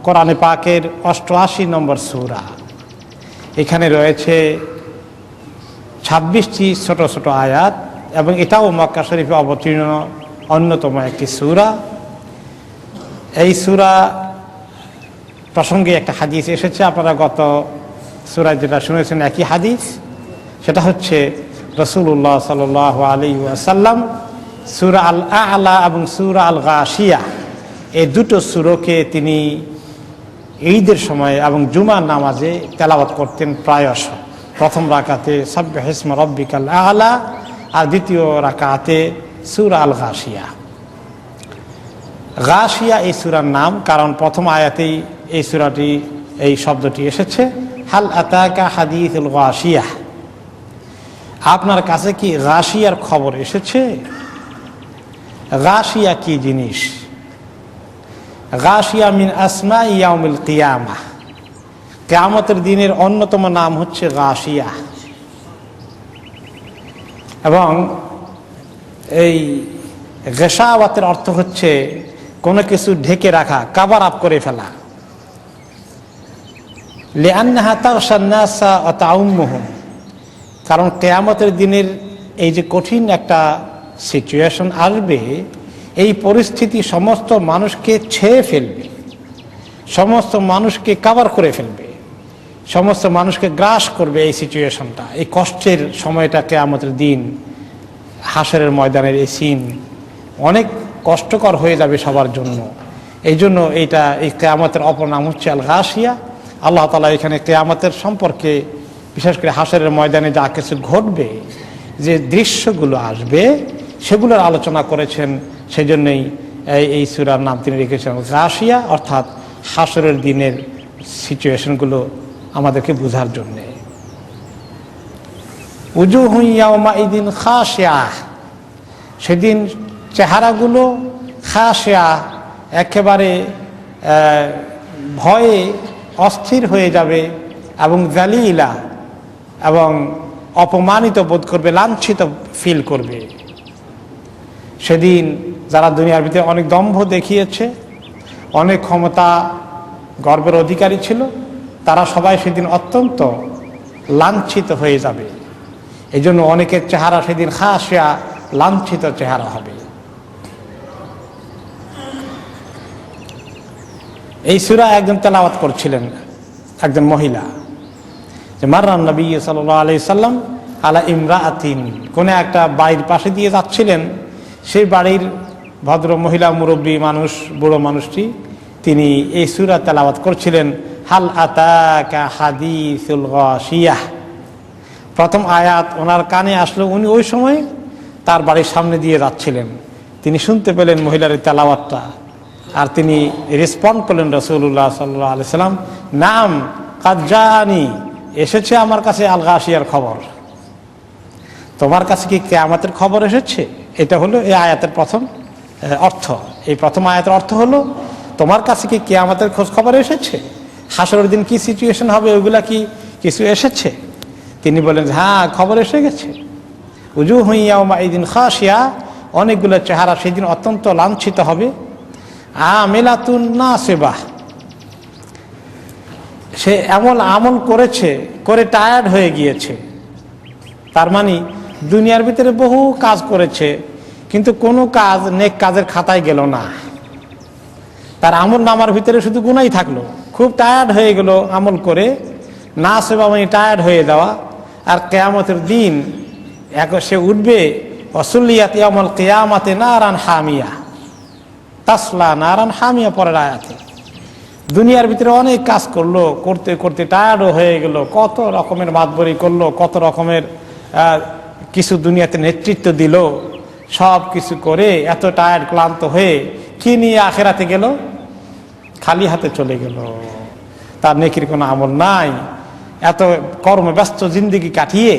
কোরআনে পাকের 88 নম্বর সূরা। এখানে রয়েছে 26টি ছোট ছোট আয়াত এবং এটাও মক্কা শরীফে অবতীর্ণ অন্যতম একটি সূরা। এই সূরা প্রসঙ্গে একটা হাদিস এসেছে, আপনারা গত সূরায় যেটা শুনেছেন একই হাদিস। সেটা হচ্ছে রাসূলুল্লাহ সাল্লাল্লাহু আলাইহি ওয়াসাল্লাম সূরা আল আ'লা এবং সূরা আল গাশিয়া এই দুটো সূরাকে তিনি ঈদের সময় এবং জুমার নামাজে তেলাওয়াত করতেন প্রায়শ। প্রথম রাকাতে সাব্বিহ ইসমা রাব্বিকাল আ'লা আর দ্বিতীয় রাকাতে সূরা আল গাশিয়া। গাশিয়া এই সূরার নাম, কারণ প্রথম আয়াতেই এই সূরাটি এই শব্দটি এসেছে, হাল আতাকা হাদিসুল গাশিয়া। আপনার কাছে কি গাশিয়ার খবর এসেছে? গাশিয়া কি জিনিস? গাশিয়া মিন আসমা ইয়াউমিল কিয়ামাহ, কিয়ামতের দিনের অন্যতম নাম হচ্ছে গাশিয়া। এবং এই গেশাওয়াতের অর্থ হচ্ছে কোনো কিছু ঢেকে রাখা, কাভার আপ করে ফেলা। লিআন্নাহা তাগশান নাসা ওয়া তাউম্মুহুম, কারণ কিয়ামতের দিনের এই যে কঠিন একটা সিচুয়েশন আসবে, এই পরিস্থিতি সমস্ত মানুষকে ছেয়ে ফেলবে, সমস্ত মানুষকে কাভার করে ফেলবে, সমস্ত মানুষকে গ্রাস করবে। এই সিচুয়েশনটা, এই কষ্টের সময়টা কিয়ামতের দিন, হাসরের ময়দানের এই সিন অনেক কষ্টকর হয়ে যাবে সবার জন্য। এই জন্য এই কিয়ামতের অপর নাম হচ্ছে আল গাশিয়া। আল্লাহ তাআলা এখানে কিয়ামতের সম্পর্কে, বিশেষ করে হাসরের ময়দানে যা কিছু ঘটবে, যে দৃশ্যগুলো আসবে, সেগুলোর আলোচনা করেছেন। সেই জন্যই এই সূরার নাম তিনি রেখেছেন গাশিয়া, অর্থাৎ হাসরের দিনের সিচুয়েশনগুলো আমাদেরকে বোঝার জন্যে। উজুহু ইয়াওমাইদিন খাশিয়া, সেদিন চেহারাগুলো খাশিয়া, একেবারে ভয়ে অস্থির হয়ে যাবে, এবং জালিলা, এবং অপমানিত বোধ করবে, লাঞ্ছিত ফিল করবে। সেদিন যারা দুনিয়ার ভিতরে অনেক দম্ভ দেখিয়েছে, অনেক ক্ষমতা গর্বের অধিকারী ছিল, তারা সবাই সেদিন অত্যন্ত লাঞ্ছিত হয়ে যাবে। এই জন্য অনেকের চেহারা সেদিন খাশিয়া, লাঞ্ছিত চেহারা হবে। এই সূরা একজন তেলাওয়াত করছিলেন, একজন মহিলা, যে মাররান নবী সাল্লাল্লাহু আলাইহি সাল্লাম আলা ইমরাআতিন, কোন একটা বাড়ির পাশে দিয়ে যাচ্ছিলেন। সেই বাড়ির ভদ্র মহিলা, মুরব্বী মানুষ, বুড়ো মানুষটি, তিনি এই সূরা তেলাওয়াত করছিলেন, হাল আতাকা হাদিসুল গাশিয়াহ। প্রথম আয়াত ওনার কানে আসলো, উনি ওই সময় তার বাড়ির সামনে দিয়ে যাচ্ছিলেন। তিনি শুনতে পেলেন মহিলার তেলাওয়াতটা, আর তিনি রেসপন্ড করলেন রাসূলুল্লাহ সাল্লাল্লাহু আলাইহি সাল্লাম, নাম কাদ জাআনি, এসেছে আমার কাছে আল গাশিয়ার খবর। তোমার কাছে কি কিয়ামতের খবর এসেছে? এটা হলো এই আয়াতের প্রথম অর্থ। এই প্রথম আয়াতের অর্থ হলো, তোমার কাছে কি কিয়ামতের খোঁজ খবর এসেছে? হাসরের দিন কি সিচুয়েশন হবে, ওইগুলা কি কিছু এসেছে? তিনি বলেন, হ্যাঁ, খবর এসে গেছে। উজুহু ইয়াওমাইদিন খাশিয়া, অনেকগুলো চেহারা সেদিন অত্যন্ত লাঞ্ছিত হবে। আমিলাতুন নাসিবাহ, সে এমন আমল করেছে, করে টায়ার্ড হয়ে গিয়েছে। তার মানে দুনিয়ার ভিতরে বহু কাজ করেছে, কিন্তু কোনো কাজ নেক কাজের খাতায় গেল না। তার আমল নামার ভিতরে শুধু গুনাহই থাকলো। খুব টায়ার্ড হয়ে গেল আমল করে। নাসিবা মানে টায়ার্ড হয়ে যাওয়া। আর কিয়ামতের দিন সে উঠবে, ওয়াসুল্লিয়াত ইয়াউমাল কিয়ামাতে নারান হামিয়া, তাসলা নারান হামিয়া, পরের আয়াতে। দুনিয়ার ভিতরে অনেক কাজ করলো, করতে করতে টায়ার্ডও হয়ে গেল, কত রকমের মাতবরি করলো, কত রকমের কিছু দুনিয়াতে নেতৃত্ব দিল, সব কিছু করে এত টায়ার্ড, ক্লান্ত হয়ে কি নিয়ে আখিরাতে গেল? খালি হাতে চলে গেল। তার নেকির কোনো আমল নাই। এত কর্মে ব্যস্ত জিন্দেগি কাটিয়ে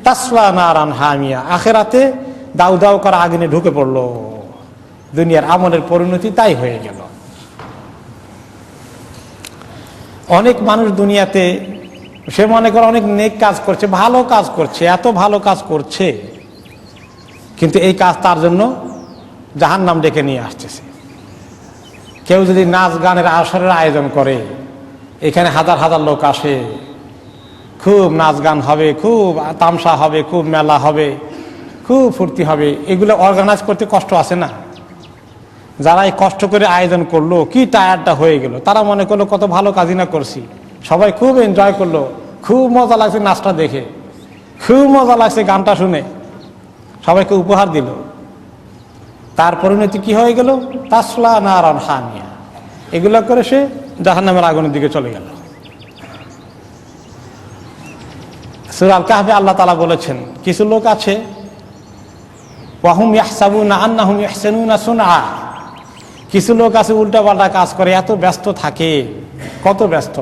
তাসলা নারান হামিয়া, আখিরাতে দাউ দাউ করা আগুনে ঢুকে পড়লো। দুনিয়ার আমলের পরিণতি তাই হয়ে গেল। অনেক মানুষ দুনিয়াতে, সে মনে করে অনেক নেক কাজ করছে, ভালো কাজ করছে, এত ভালো কাজ করছে, কিন্তু এই কাজ তার জন্য জাহান্নাম ডেকে নিয়ে আসতেছে। কেউ যদি নাচ গানের আসরের আয়োজন করে, এখানে হাজার হাজার লোক আসে, খুব নাচ গান হবে, খুব তামসা হবে, খুব মেলা হবে, খুব ফুর্তি হবে, এগুলো অর্গানাইজ করতে কষ্ট আছে না? যারা এই কষ্ট করে আয়োজন করলো, কি টায়ারটা হয়ে গেল, তারা মনে করলো কত ভালো কাজই না করছি, সবাই খুব এনজয় করলো, খুব মজা লাগছে নাচটা দেখে, খুব মজা লাগছে গানটা শুনে, সবাইকে উপহার দিল। তার পরিণতি কি হয়ে গেল? তাসলা নারান হামিয়া, এগুলো করে সে জাহান্নামের আগুনের দিকে চলে গেল। সূরা আল কাহফে আল্লাহ তাআলা বলেছেন, কিছু লোক আছে ওয়াহুম ইয়াহসাবুনা আন্নাহুম ইহসানুনা সুনআ, কিছু লোক আছে উল্টাপাল্টা কাজ করে, এত ব্যস্ত থাকে, কত ব্যস্ত,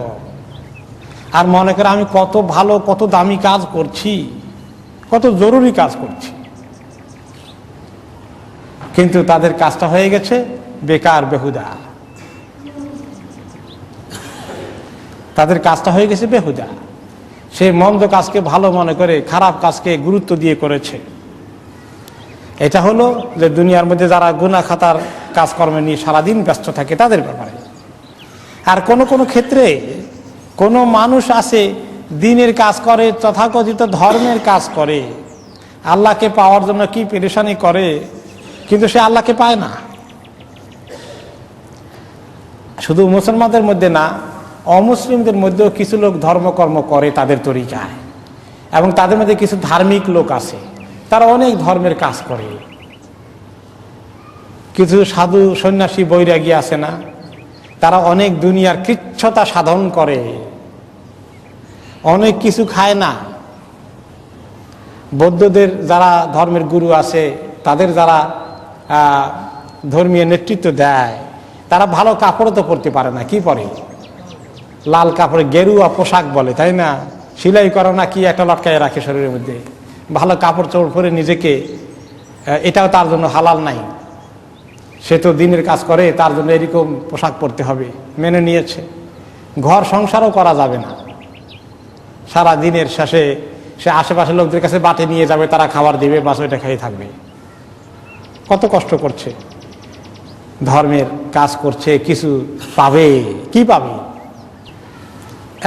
আর মনে করে আমি কত ভালো কত দামি কাজ করছি, কত জরুরি কাজ করছি, কিন্তু তাদের কাজটা হয়ে গেছে বেকার বেহুদা, তাদের কাজটা হয়ে গেছে বেহুদা। সে মন্দ কাজকে ভালো মনে করে খারাপ কাজকে গুরুত্ব দিয়ে করেছে। এটা হলো যে দুনিয়ার মধ্যে যারা গুনাহ খাতার কাজকর্মে নিয়ে সারাদিন ব্যস্ত থাকে তাদের ব্যাপারে। আর কোনো কোনো ক্ষেত্রে কোনো মানুষ আছে দিনের কাজ করে, তথাকথিত ধর্মের কাজ করে, আল্লাহকে পাওয়ার জন্য কি পেরেশানি করে, কিন্তু সে আল্লাহকে পায় না। শুধু মুসলমানদের মধ্যে না, অমুসলিমদের মধ্যেও কিছু লোক ধর্মকর্ম করে তাদের তরিকায়, এবং তাদের মধ্যে কিছু ধার্মিক লোক আছে, তারা অনেক ধর্মের কাজ করে। কিছু সাধু সন্ন্যাসী বৈরাগী আছে না, তারা অনেক দুনিয়ার কৃচ্ছতা সাধন করে, অনেক কিছু খায় না। বৌদ্ধদের যারা ধর্মের গুরু আছে, তাদের যারা ধর্মীয় নেতৃত্ব দেয়, তারা ভালো কাপড়ও তো পরতে পারে না, কি পরে? লাল কাপড়ে গেরুয়া পোশাক বলে, তাই না? সেলাই করা না কি একটা লটকায় রাখে শরীরের মধ্যে, ভালো কাপড় চোপড় পরে নিজেকে, এটাও তার জন্য হালাল নাই। সে তো দিনের কাজ করে, তার জন্য এরকম পোশাক পরতে হবে, মেনে নিয়েছে। ঘর সংসারও করা যাবে না, সারা দিনের শেষে সে আশেপাশের লোকদের কাছে বাটে নিয়ে যাবে, তারা খাবার দিবে, বাস ওইটা খেয়ে থাকবে। কত কষ্ট করছে, ধর্মের কাজ করছে, কিছু পাবে, কি পাবে?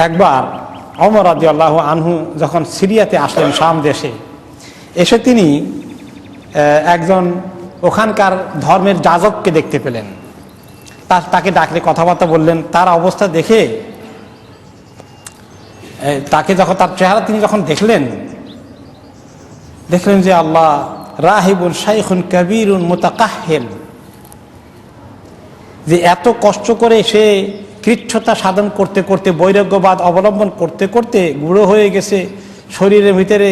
একবার ওমর রাদিয়াল্লাহু আনহু যখন সিরিয়াতে আসলেন, শাম দেশে এসে তিনি একজন ওখানকার ধর্মের যাজককে দেখতে পেলেন। তাকে ডাকলে কথাবার্তা বললেন। তার অবস্থা দেখে তাকে যখন, তার চেহারা তিনি যখন দেখলেন যে আল্লাহ রাহিবুন শাইখুন কাবীরুন মুতাকাহহিল, যে এত কষ্ট করে সে কৃচ্ছতা সাধন করতে করতে, বৈরাগ্যবাদ অবলম্বন করতে করতে বুড়ো হয়ে গেছে, শরীরের ভিতরে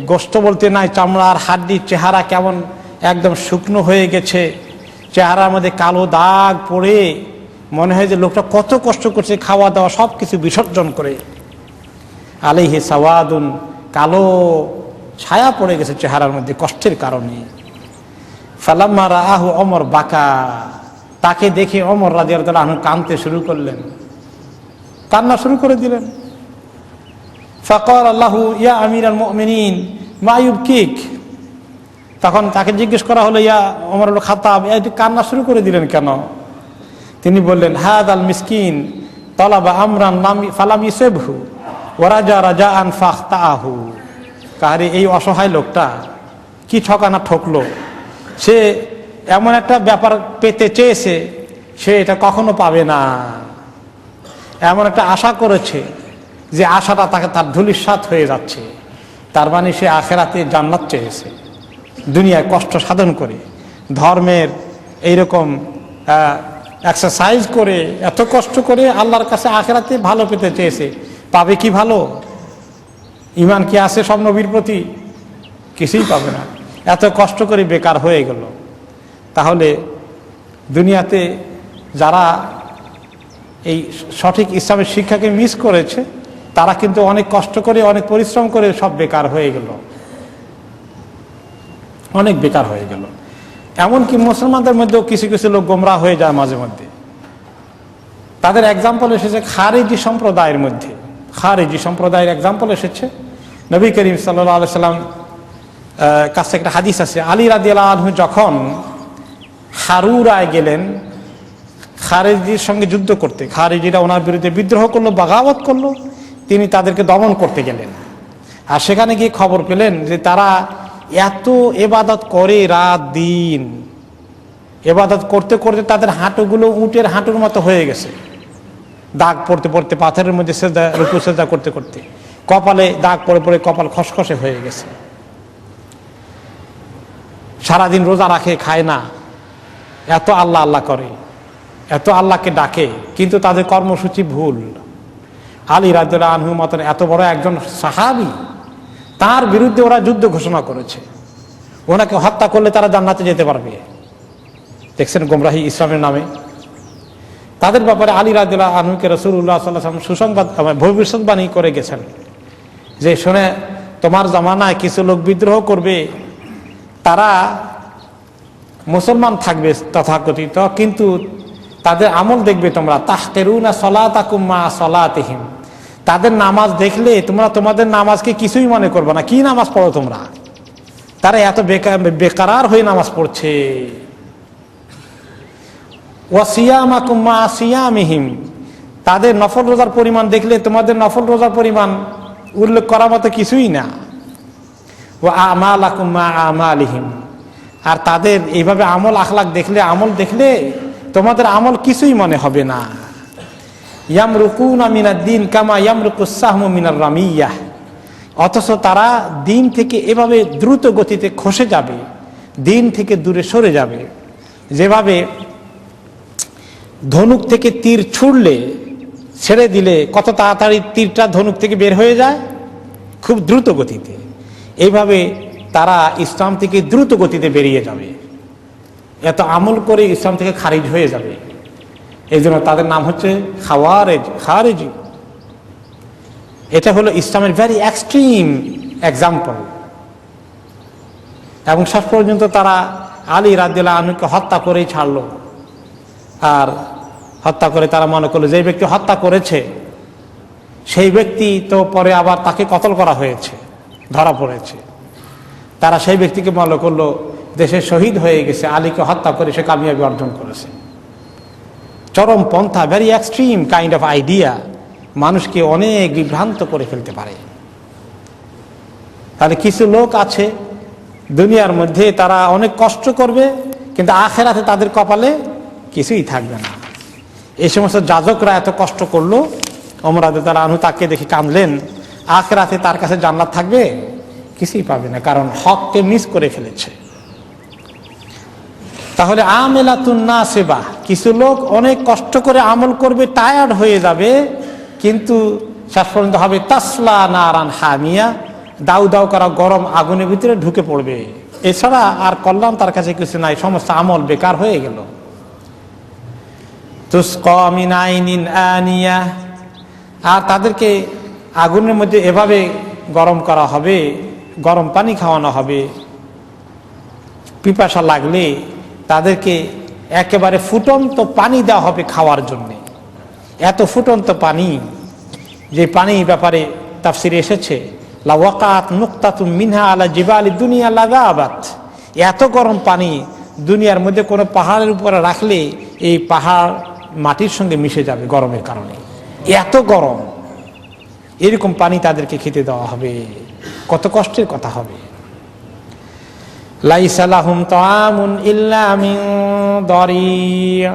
গোশত বলতে নাই, চামড়া আর হাড্ডি, চেহারা কেমন একদম শুকনো হয়ে গেছে, চেহারার মধ্যে কালো দাগ পড়ে, মনে হয় যে লোকটা কত কষ্ট করছে, খাওয়া দাওয়া সব কিছু বিসর্জন করে। আলাইহি সাওয়াদুন, কালো ছায়া পড়ে গেছে চেহারার মধ্যে কষ্টের কারণে। ফালাম্মা রাআহু ওমর বাকা, তাকে দেখে ওমর রাদিয়াল্লাহু আনহু কাঁদতে শুরু করলেন, কান্না শুরু করে দিলেন। ফাকাল আল্লাহু ইয়া আমিরাল মুমিনিন মা ইউবকিক, তখন তাকে জিজ্ঞেস করা হলো, ইয়া ওমর ইবনে খাত্তাব, এই কান্না শুরু করে দিলেন কেন? তিনি বললেন, হাদাল মিসকিন তালাবা আমরান ফালাম ইউসিবহু ওয়া রাজা রাজাআন ফাখতাহু, কারে এই অসহায় লোকটা কি ঠকানা ঠকলো, সে এমন একটা ব্যাপার পেতে চেয়েছে, সে এটা কখনো পাবে না। এমন একটা আশা করেছে যে আশাটা তাকে তার ধূলিসাৎ হয়ে যাচ্ছে। তার মানে সে আখেরাতে জান্নাত চেয়েছে, দুনিয়ায় কষ্ট সাধন করে, ধর্মের এইরকম এক্সারসাইজ করে, এত কষ্ট করে আল্লাহর কাছে আখেরাতে ভালো পেতে চেয়েছে। পাবে কি ভালো? ঈমান কি আছে সব নবীর প্রতি? কিছুই পাবে না, এত কষ্ট করে বেকার হয়ে গেল। তাহলে দুনিয়াতে যারা এই সঠিক ইসলামের শিক্ষাকে মিস করেছে, তারা কিন্তু অনেক কষ্ট করে, অনেক পরিশ্রম করে সব বেকার হয়ে গেল, অনেক বেকার হয়ে গেল। এমনকি মুসলমানদের মধ্যেও কিছু কিছু লোক গোমরাহ হয়ে যায় মাঝে মধ্যে। তাদের এক্সাম্পল এসেছে খারিজি সম্প্রদায়ের মধ্যে, খারিজি সম্প্রদায়ের এক্সাম্পল এসেছে। নবী করিম সাল্লাল্লাহু আলাইহি সাল্লাম কাছে একটা হাদিস আছে, আলী রাদিয়াল্লাহু আনহু যখন হারুরায় গেলেন, খারেজির সঙ্গে যুদ্ধ করতে। খারেজিরা ওনার বিরুদ্ধে বিদ্রোহ করলো, বাগাবত করলো, তিনি তাদেরকে দমন করতে গেলেন। আর সেখানে গিয়ে খবর পেলেন যে তারা এত ইবাদত করে, রাত দিন ইবাদত করতে করতে তাদের হাঁটুগুলো উটের হাঁটুর মতো হয়ে গেছে, দাগ পড়তে পড়তে, পাথরের মধ্যে সেজদা, রুকু সেজদা করতে করতে কপালে দাগ পড়ে পড়ে কপাল খসখসে হয়ে গেছে। সারাদিন রোজা রাখে, খায় না, এত আল্লাহ আল্লাহ করে, এত আল্লাহকে ডাকে, কিন্তু তাদের কর্মসূচি ভুল। আলী রাদিয়াল্লাহু আনহু মতন এত বড় একজন সাহাবী, তার বিরুদ্ধে ওরা যুদ্ধ ঘোষণা করেছে, ওনাকে হত্যা করলে তারা জান্নাতে যেতে পারবে। দেখছেন গোমরাহি ইসলামের নামে। তাদের ব্যাপারে আলী রাদিয়াল্লাহু আনহুকে রাসূলুল্লাহ সাল্লাল্লাহু আলাইহি ওয়াসাল্লাম সুসংবাদ, ভবিষ্যৎবাণী করে গেছেন যে শুনে, তোমার জামানায় কিছু লোক বিদ্রোহ করবে, তারা মুসলমান থাকবে তথাকথিত, কিন্তু তাদের আমল দেখবে তোমরা, তাহকিরুনা সলাতাকুম মা সলাতিহিম, তাদের নামাজ দেখলে তোমরা তোমাদের নামাজকে কিছুই মনে করবে না। কি নামাজ পড়ো তোমরা? তারা এত বেকার হয়ে নামাজ পড়ছে। ওয়া সিয়ামাকুম মা সিয়ামিহিম, তাদের নফল রোজার পরিমাণ দেখলে তোমাদের নফল রোজার পরিমাণ উল্লেখ করার মতো কিছুই না। ওয়া আমালাকুম মা আমালিহিম, আর তাদের এইভাবে আমল আখলাক দেখলে, আমল দেখলে তোমাদের আমল কিছুই মনে হবে না। ইয়ামরুকুনা মিনাদ দ্বীন কামা ইয়ামরুকুস সাহমু মিনার রামিয়াহ, অথচ তারা দিন থেকে এভাবে দ্রুত গতিতে খসে যাবে, দিন থেকে দূরে সরে যাবে, যেভাবে ধনুক থেকে তীর ছুড়লে, ছেড়ে দিলে কত তাড়াতাড়ি তীরটা ধনুক থেকে বের হয়ে যায়, খুব দ্রুত গতিতে। এইভাবে তারা ইসলাম থেকে দ্রুত গতিতে বেরিয়ে যাবে, এত আমল করে ইসলাম থেকে খারিজ হয়ে যাবে। এই জন্য তাদের নাম হচ্ছে খাওয়ারেজি। এটা হলো ইসলামের ভেরি এক্সট্রিম এক্সাম্পল। এবং শেষ পর্যন্ত তারা আলী রাদিয়াল্লাহু আনহুকে হত্যা করেই ছাড়লো। আর হত্যা করে তারা মনে করলো যে ব্যক্তি হত্যা করেছে সেই ব্যক্তি তো পরে আবার তাকে কতল করা হয়েছে, ধরা পড়েছে। তারা সেই ব্যক্তিকে মনে করলো দেশে শহীদ হয়ে গেছে, আলীকে হত্যা করে সে কামিয়াবি অর্জন করেছে। চরম পন্থা, very extreme kind of idea, মানুষকে অনেক বিভ্রান্ত করে ফেলতে পারে। তাহলে কিছু লোক আছে দুনিয়ার মধ্যে তারা অনেক কষ্ট করবে, কিন্তু আখেরাতে তাদের কপালে কিছুই থাকবে না। এই সমস্ত যাজকরা এত কষ্ট করলো, ওমর রাদিয়াল্লাহু আনহু তাকে দেখে কাঁদলেন, আখেরাতে তার কাছে জান্নাত থাকবে? কিছুই পাবে না, কারণ হককে মিস করে ফেলেছে। তাহলে আমেলাতুন নাসিবা, কিছু লোক অনেক কষ্ট করে আমল করবে, টায়ার্ড হয়ে যাবে, কিন্তু শেষ পর্যন্ত হবে তাসলা নারান হামিয়া, দাউ দাউ করা গরম আগুনের ভিতরে ঢুকে পড়বে। এছাড়া আর কল্যাণ তার কাছে কিছু নাই, সমস্ত আমল বেকার হয়ে গেল। তুসকা মিন আইনিন আনিয়া, আর তাদেরকে আগুনের মধ্যে এভাবে গরম করা হবে, গরম পানি খাওয়ানো হবে। পিপাসা লাগলে তাদেরকে একেবারে ফুটন্ত পানি দেওয়া হবে খাওয়ার জন্যে। এত ফুটন্ত পানি, যে পানি ব্যাপারে তাফসিরে এসেছে, লা ওয়াকাত নুকতাতুম মিনহা আলা জিবালি দুনিয়া লাযাবাত, এত গরম পানি দুনিয়ার মধ্যে কোনো পাহাড়ের উপরে রাখলে এই পাহাড় মাটির সঙ্গে মিশে যাবে গরমের কারণে, এত গরম। এরকম পানি তাদেরকে খেতে দেওয়া হবে, কত কষ্টের কথা হবে। লাইসা লাহুম তাআমুন ইল্লা মিন দারি',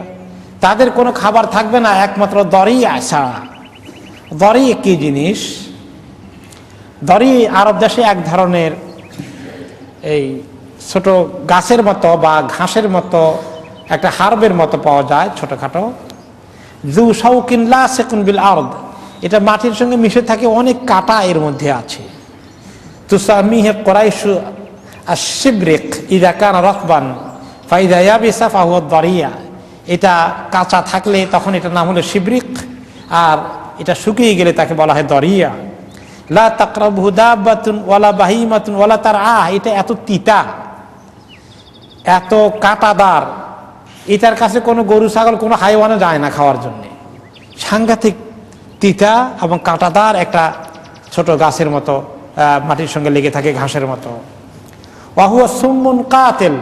তাদের কোনো খাবার থাকবে না একমাত্র দরি ছাড়া। দরি কি জিনিস? দরি আরব দেশে এক ধরনের এই ছোট গাছের মতো বা ঘাসের মতো, একটা হার্বের মতো পাওয়া যায়, ছোটখাটো। যু শাওকিন লাসিকুন বিল আরদ, এটা মাটির সঙ্গে মিশে থাকে, অনেক কাঁটা এর মধ্যে আছে। তুসামিহি কুরাইশ আশ-শিবরিক ইযা কানা রাতবান ফাইদা ইয়াবিসা ফাহুয়া দারিয়া, এটা কাঁচা থাকলে তখন এটার নাম হলো শিবরিক, আর এটা শুকিয়ে গেলে তাকে বলা হয় দরিয়া। লা তাকরাবুহু দাব্বাতুন ওয়ালা বাহিমাতুন ওয়ালা তারআ, এটা এত তিতা, এত কাঁটাদার, এটার কাছে কোনো গরু ছাগল কোনো হাইওয়ানও যায় না খাওয়ার জন্য। সাংঘাতিক তিতা এবং কাঁটাদার একটা ছোট গাছের মতো, মাটির সঙ্গে লেগে থাকে ঘাসের মতো। ওয়াহুয়া সুম্মুন কাতিল,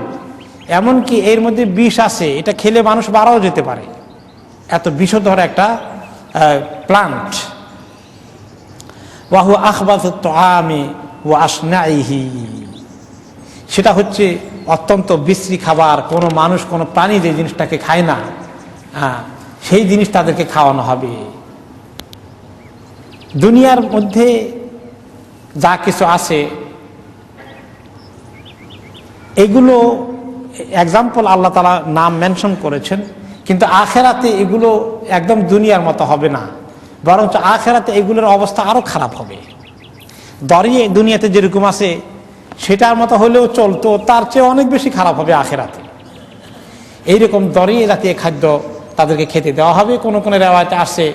এমনকি এর মধ্যে বিষ আছে, এটা খেলে মানুষ মারাও যেতে পারে। এত বিষধর একটা প্লান্ট। ওয়াহু আখবাতুত তাআমি ওয়া আসনাইহি, সেটা হচ্ছে অত্যন্ত বিশ্রী খাবার। কোনো মানুষ কোনো প্রাণী যে জিনিসটাকে খায় না, সেই জিনিস তাদেরকে খাওয়ানো হবে। দুনিয়ার মধ্যে যা কিছু আছে এগুলো এক্সাম্পল আল্লাহ তাআলা নাম মেনশন করেছেন, কিন্তু আখেরাতে এগুলো একদম দুনিয়ার মতো হবে না, বরঞ্চ আখেরাতে এগুলোর অবস্থা আরো খারাপ হবে। দরিয়ে দুনিয়াতে যেরকম আছে সেটার মতো হলেও চলতো, তার চেয়ে অনেক বেশি খারাপ হবে আখেরাতে। এইরকম দরিয়ে জাতীয় খাদ্য তাদেরকে খেতে দেওয়া হবে। কোন কোন রেওয়ায়েতে আসে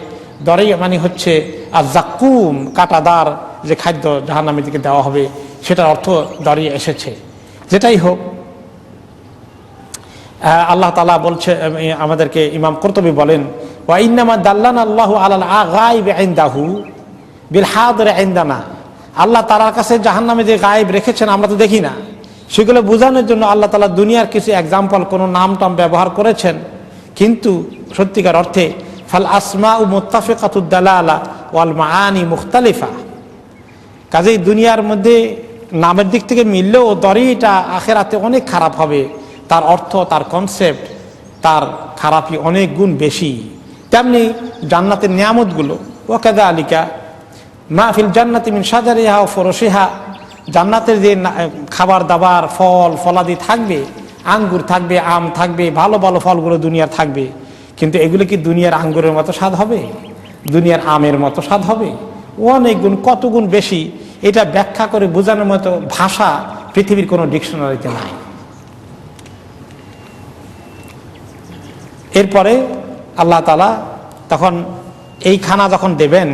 দরিয়ে মানে হচ্ছে আর জাক্কুম, কাঁটাদার যে খাদ্য জাহান্নামীর দিকে দেওয়া হবে, সেটার অর্থ দরিয়ে এসেছে। যেটাই হোক, আল্লাহ তাআলা বলছে, আমাদেরকে ইমাম কুরতুবী বলেন, ওয়া ইন্নামা দাল্লানা আল্লাহু আলাল গায়ব ইনদাহু বিল হাদির ইনদানা। আল্লাহ তাআলার কাছে জাহান্নামে যে গায়েব রেখেছেন আমরা তো দেখি না, সেগুলো বোঝানোর জন্য আল্লাহ তাআলা দুনিয়ার কিছু এক্সাম্পল, কোনো নাম টাম ব্যবহার করেছেন। কিন্তু সত্যিকার অর্থে ফাল আসমাউ মুত্তাফিকাতুদ দালালা ওয়াল মাআনি মুখতালিফা। কাজেই দুনিয়ার মধ্যে নামের দিক থেকে মিললেও দরিটা আখেরাতে অনেক খারাপ হবে। তার অর্থ, তার কনসেপ্ট, তার খারাপই অনেক গুণ বেশি। তেমনি জান্নাতের নিয়ামতগুলো, ওয়া কাযালিকা মা ফিল জান্নাতি মিন শাজারিহা ওয়া ফুরুশিহা, জান্নাতের যে খাবার দাবার, ফল ফলাদি থাকবে, আঙ্গুর থাকবে, আম থাকবে, ভালো ভালো ফলগুলো দুনিয়ার থাকবে, কিন্তু এগুলো কি দুনিয়ার আঙ্গুরের মতো স্বাদ হবে? দুনিয়ার আমের মতো স্বাদ হবে? অনেক গুণ, কত গুণ বেশি। এটা ব্যাখ্যা করে বোঝানোর মতো ভাষা পৃথিবীর কোনো ডিকশনারিতে নাই। এরপরে আল্লাহ তাআলা তখন এই খানা যখন দেবেন,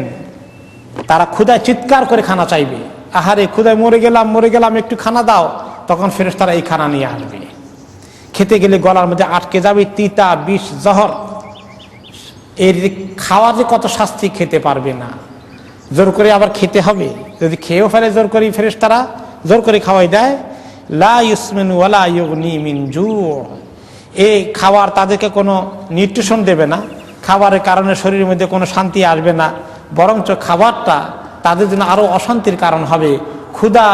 তারা ক্ষুধায় চিৎকার করে খানা চাইবে, আহারে ক্ষুধায় মরে গেলাম একটু খানা দাও। তখন ফেরেশতারা এই খানা নিয়ে আসবে। খেতে গেলে গলার মধ্যে আটকে যাবে, তিতা বিষ জহর। এর খাওয়া যে কত শাস্তি, খেতে পারবে না, জোর করে আবার খেতে হবে। যদি খেয়েও ফেলে জোর করে, ফেরেশতারা জোর করে খাওয়াই দেয়। লা ইউসমিনু ওয়ালা ইউগনি মিন জু, এই খাবার তাদেরকে কোনো নিউট্রিশন দেবে না, খাবারের কারণে শরীরের মধ্যে কোনো শান্তি আসবে না, বরঞ্চ খাবারটা তাদের জন্য আরো অশান্তির কারণ হবে। ক্ষুধা